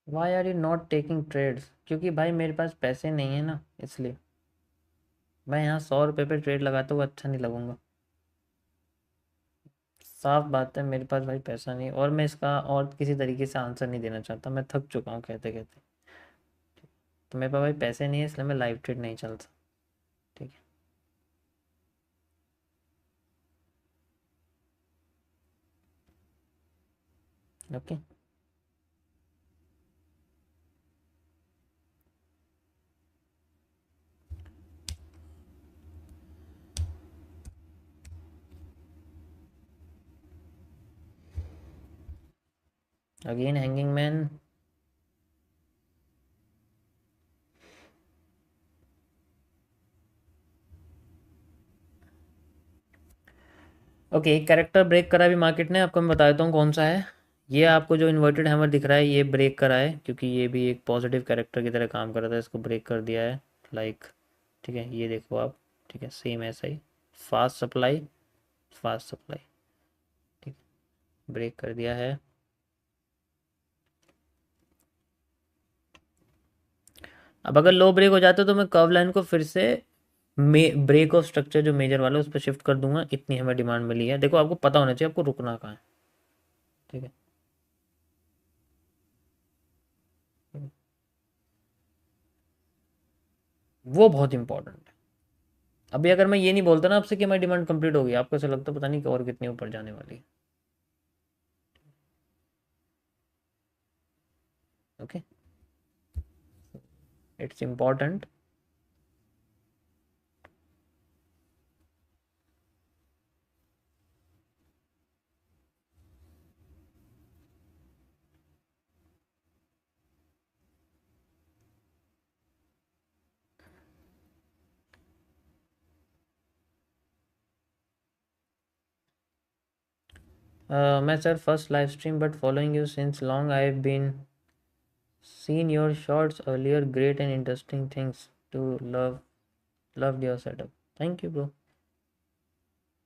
why are you not taking trades? क्योंकि भाई मेरे पास पैसे नहीं है ना, इसलिए। मैं यहाँ 100 रुपये पे ट्रेड लगाता हुआ अच्छा नहीं लगूंगा। साफ बात है, मेरे पास भाई पैसा नहीं, और मैं इसका और किसी तरीके से आंसर नहीं देना चाहता। मैं थक चुका हूँ कहते कहते। तो मेरे पास भाई पैसे नहीं है, इसलिए मैं लाइव ट्रेड नहीं चलता। ठीक है, okay. Again hanging man. Okay, एक कैरेक्टर ब्रेक करा भी मार्केट ने, आपको मैं बता देता हूँ कौन सा है। ये आपको जो इन्वर्टेड हैमर दिख रहा है ये ब्रेक करा है, क्योंकि ये भी एक पॉजिटिव कैरेक्टर की तरह काम कर रहा था, इसको ब्रेक कर दिया है। लाइक, ठीक है, ये देखो आप। ठीक है, सेम ऐसा ही। Fast supply, fast supply. ठीक, ब्रेक कर दिया है। अब अगर लो ब्रेक हो जाता तो मैं कर्व लाइन को फिर से ब्रेक ऑफ स्ट्रक्चर जो मेजर वाला है, उस पर शिफ्ट कर दूंगा। इतनी हमें डिमांड मिली है। देखो, आपको पता होना चाहिए आपको रुकना कहाँ है। ठीक है, वो बहुत इंपॉर्टेंट है। अभी अगर मैं ये नहीं बोलता ना आपसे कि हमारी डिमांड कंप्लीट हो गई, आपको ऐसा लगता पता नहीं कि और कितनी ऊपर जाने वाली है। Okay, it's important. मैं sir first live stream but following you since long I have been seen your shorts earlier, great and interesting things to loved your setup. Thank you bro,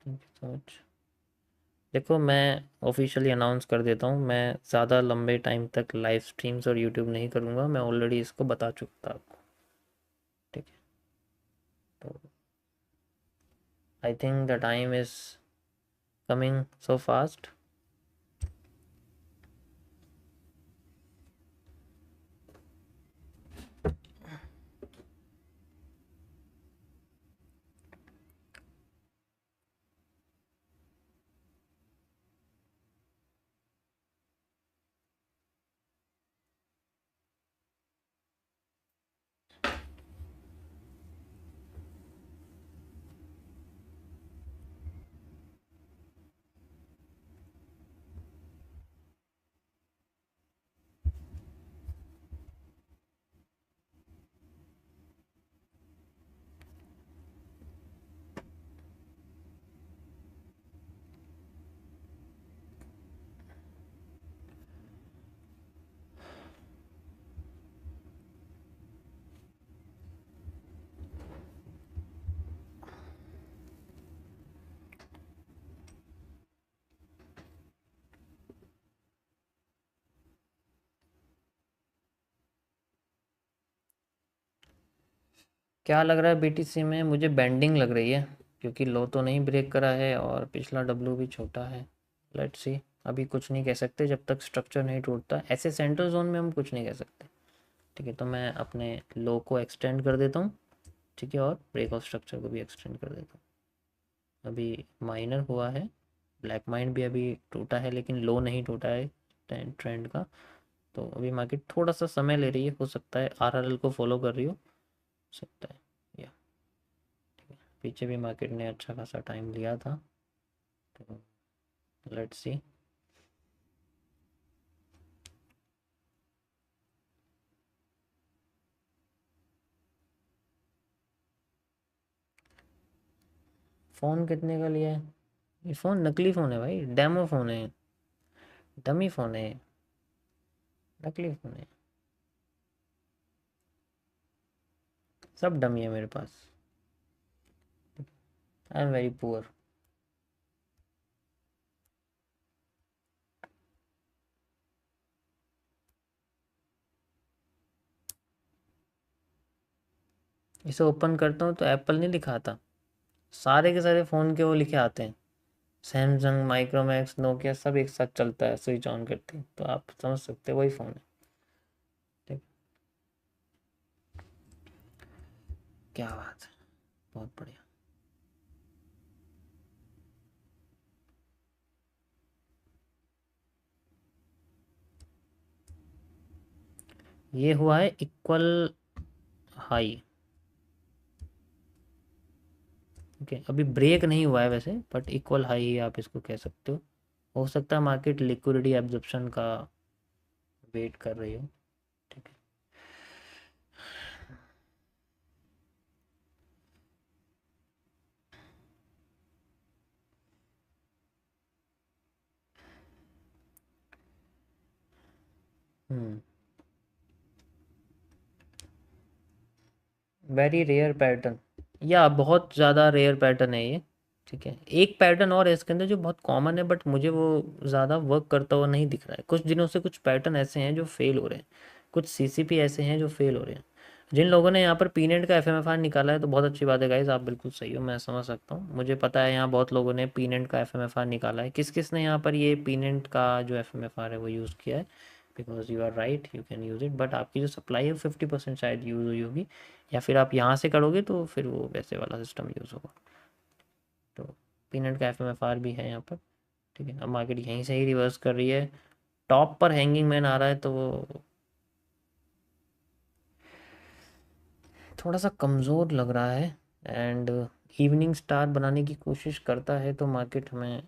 thank you so much। देखो, मैं officially announce कर देता हूँ, मैं ज़्यादा लंबे time तक live streams और यूट्यूब नहीं करूँगा। मैं ऑलरेडी इसको बता चुका था आपको। ठीक है, तो I think the time is coming so fast. क्या लग रहा है बीटीसी में? मुझे बेंडिंग लग रही है, क्योंकि लो तो नहीं ब्रेक करा है और पिछला डब्ल्यू भी छोटा है। लेट्स सी, अभी कुछ नहीं कह सकते जब तक स्ट्रक्चर नहीं टूटता। ऐसे सेंटर जोन में हम कुछ नहीं कह सकते। ठीक है, तो मैं अपने लो को एक्सटेंड कर देता हूँ। ठीक है, और ब्रेक ऑफ स्ट्रक्चर को भी एक्सटेंड कर देता हूँ। अभी माइनर हुआ है, ब्लैक माइंड भी अभी टूटा है, लेकिन लो नहीं टूटा है ट्रेंड का। तो अभी मार्केट थोड़ा सा समय ले रही है, हो सकता है आरआरएल को फॉलो कर रही हो सकता है। या पीछे भी मार्केट ने अच्छा खासा टाइम लिया था, तो लेट्स सी। फ़ोन कितने का लिया है? ये फ़ोन नकली फ़ोन है भाई, डेमो फ़ोन है, डमी फ़ोन है, नकली फ़ोन है, सब डमी है मेरे पास। I am very poor. इसे ओपन करता हूँ तो एप्पल नहीं लिखा आता, सारे के सारे फ़ोन के वो लिखे आते हैं। सैमसंग, माइक्रोमैक्स, नोकिया सब एक साथ चलता है, स्विच ऑन करते हैं, तो आप समझ सकते हैं वही फ़ोन है। ठीक, क्या बात है, बहुत बढ़िया। ये हुआ है इक्वल हाई। ओके, अभी ब्रेक नहीं हुआ है वैसे, बट इक्वल हाई ही आप इसको कह सकते हो सकता है मार्केट लिक्विडिटी एब्जॉर्प्शन का वेट कर रही हो। ठीक है, हम्म, वेरी रेयर पैटर्न, या बहुत ज़्यादा रेयर पैटर्न है ये। ठीक है, एक पैटर्न और है इसके अंदर जो बहुत कॉमन है, बट मुझे वो ज़्यादा वर्क करता हुआ नहीं दिख रहा है। कुछ दिनों से कुछ पैटर्न ऐसे हैं जो फेल हो रहे हैं, कुछ सीसीपी ऐसे हैं जो फेल हो रहे हैं। जिन लोगों ने यहाँ पर पीनेट का एफएमएफआर निकाला है तो बहुत अच्छी बात है गाइज, आप बिल्कुल सही हो, मैं समझ सकता हूँ। मुझे पता है यहाँ बहुत लोगों ने पीनेट का एफएमएफआर निकाला है। किस किस ने यहाँ पर ये पीनेट का जो एफएमएफआर है वो यूज़ किया है? Because you are right, you can use it, but आपकी जो सप्लाई है 50% शायद यूज़ हुई होगी, या फिर आप यहाँ से करोगे तो फिर वो वैसे वाला सिस्टम यूज़ होगा। तो पीनट का एफएमएफआर भी है यहाँ पर। ठीक है, अब मार्केट यहीं से ही रिवर्स कर रही है, टॉप पर हैंगिंग मैन आ रहा है, तो वो थोड़ा सा कमज़ोर लग रहा है। एंड इवनिंग स्टार बनाने की कोशिश करता है तो मार्केट हमें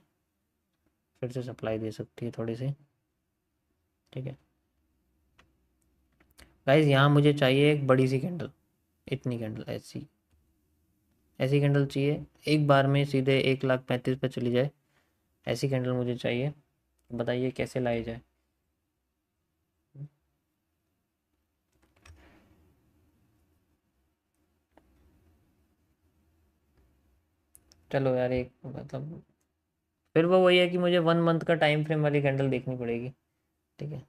फिर से सप्लाई दे सकती है थोड़ी सी। ठीक है गाइज, यहाँ मुझे चाहिए एक बड़ी सी कैंडल, इतनी कैंडल, ऐसी ऐसी कैंडल चाहिए, एक बार में सीधे 1,35,000 पे चली जाए, ऐसी कैंडल मुझे चाहिए। बताइए कैसे लाई जाए? चलो यार, एक मतलब फिर वो वही है कि मुझे 1 मंथ का टाइम फ्रेम वाली कैंडल देखनी पड़ेगी। ठीक है,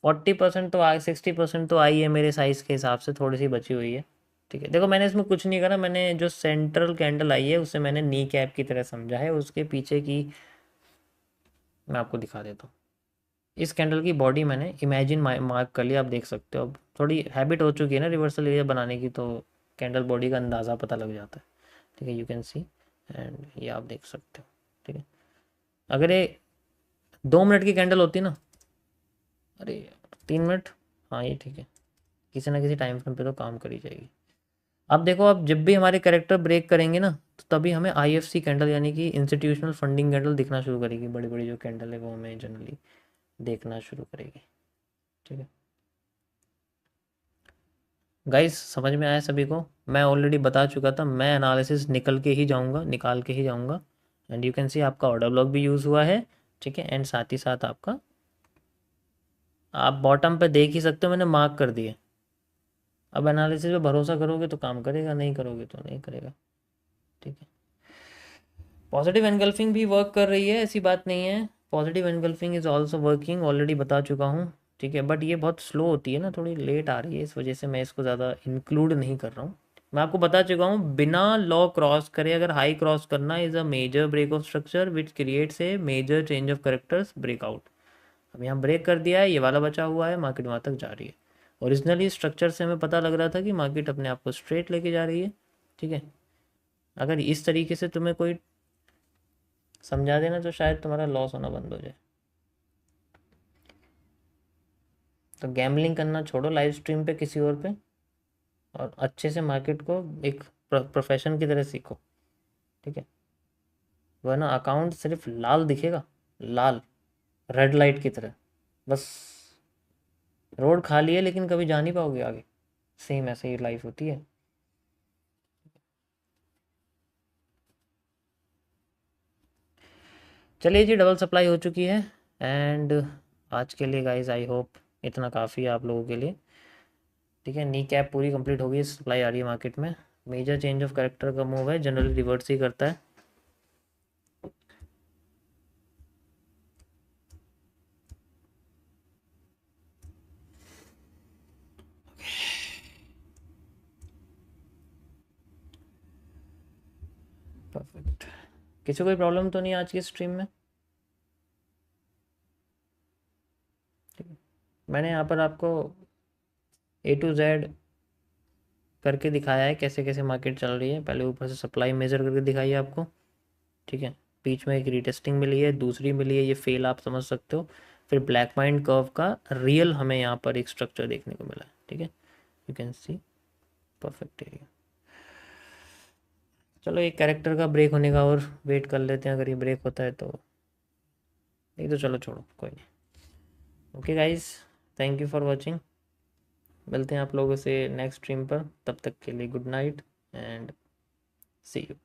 40% तो आ 60% तो आई है मेरे साइज़ के हिसाब से, थोड़ी सी बची हुई है। ठीक है, देखो मैंने इसमें कुछ नहीं करा, मैंने जो सेंट्रल कैंडल आई है उसे मैंने नी कैप की तरह समझा है, उसके पीछे की मैं आपको दिखा देता हूँ। इस कैंडल की बॉडी मैंने इमेजिन मार्क कर लिया, आप देख सकते हो। अब थोड़ी हैबिट हो चुकी है ना रिवर्सल एरिया बनाने की, तो कैंडल बॉडी का अंदाज़ा पता लग जाता है। ठीक है, यू कैन सी, एंड ये आप देख सकते हो। ठीक है, अगर ये 2 मिनट की कैंडल होती ना, अरे 3 मिनट, हाँ ये ठीक है, किसी ना किसी टाइम फ्रेम पे तो काम करी जाएगी। अब देखो, अब जब भी हमारे करेक्टर ब्रेक करेंगे ना, तो तभी हमें आईएफसी कैंडल यानी कि इंस्टीट्यूशनल फंडिंग कैंडल दिखना शुरू करेगी, बड़ी बड़ी जो कैंडल है वो हमें जनरली देखना शुरू करेगी। ठीक है गाइस, समझ में आया सभी को? मैं ऑलरेडी बता चुका था, मैं एनालिसिस निकाल के ही जाऊंगा। एंड यू कैन सी आपका ऑर्डर ब्लॉक भी यूज़ हुआ है। ठीक है, एंड साथ ही साथ आपका, आप बॉटम पे देख ही सकते हो मैंने मार्क कर दिए। अब एनालिसिस पे भरोसा करोगे तो काम करेगा, नहीं करोगे तो नहीं करेगा। ठीक है, पॉजिटिव एनगल्फिंग भी वर्क कर रही है, ऐसी बात नहीं है। Positive engulfing is also working, already बता चुका हूँ। ठीक है, बट ये बहुत स्लो होती है ना, थोड़ी लेट आ रही है, इस वजह से मैं इसको ज़्यादा इंक्लूड नहीं कर रहा हूँ। मैं आपको बता चुका हूँ, बिना लॉ क्रॉस करे अगर हाई क्रॉस करना is a major break of structure which creates a major change of characters breakout. अब यहाँ ब्रेक कर दिया है, ये वाला बचा हुआ है, मार्केट वहाँ तक जा रही है। ओरिजिनली स्ट्रक्चर से हमें पता लग रहा था कि मार्केट अपने आप को स्ट्रेट लेके जा रही है, ठीक है। अगर इस तरीके से तुम्हें कोई समझा देना तो शायद तुम्हारा लॉस होना बंद हो जाए। तो गैम्बलिंग करना छोड़ो लाइव स्ट्रीम पे किसी और पे, और अच्छे से मार्केट को एक प्रोफेशन की तरह सीखो, ठीक है। वरना अकाउंट सिर्फ लाल दिखेगा, लाल, रेड लाइट की तरह, बस रोड खाली है लेकिन कभी जा नहीं पाओगे आगे। सेम ऐसे ही लाइफ होती है। चलिए जी, डबल सप्लाई हो चुकी है। एंड आज के लिए गाइस आई होप इतना काफ़ी है आप लोगों के लिए, ठीक है। नी कैप पूरी कंप्लीट हो गई, सप्लाई आ रही है मार्केट में। मेजर चेंज ऑफ कैरेक्टर का मूव है, जनरली रिवर्स ही करता है। परफेक्ट। किसी को कोई प्रॉब्लम तो नहीं आज की स्ट्रीम में? ठीक है। मैंने यहाँ पर आपको A to Z करके दिखाया है कैसे कैसे मार्केट चल रही है। पहले ऊपर से सप्लाई मेजर करके दिखाई है आपको, ठीक है। बीच में एक रीटेस्टिंग मिली है, दूसरी मिली है, ये फेल आप समझ सकते हो। फिर ब्लैक माइंड कर्व का रियल हमें यहाँ पर एक स्ट्रक्चर देखने को मिला है, ठीक है। You can see perfect area. चलो एक कैरेक्टर का ब्रेक होने का और वेट कर लेते हैं, अगर ये ब्रेक होता है तो। नहीं तो चलो छोड़ो, कोई नहीं। Okay guys, thank you for watching. मिलते हैं आप लोगों से नेक्स्ट स्ट्रीम पर, तब तक के लिए good night and see you.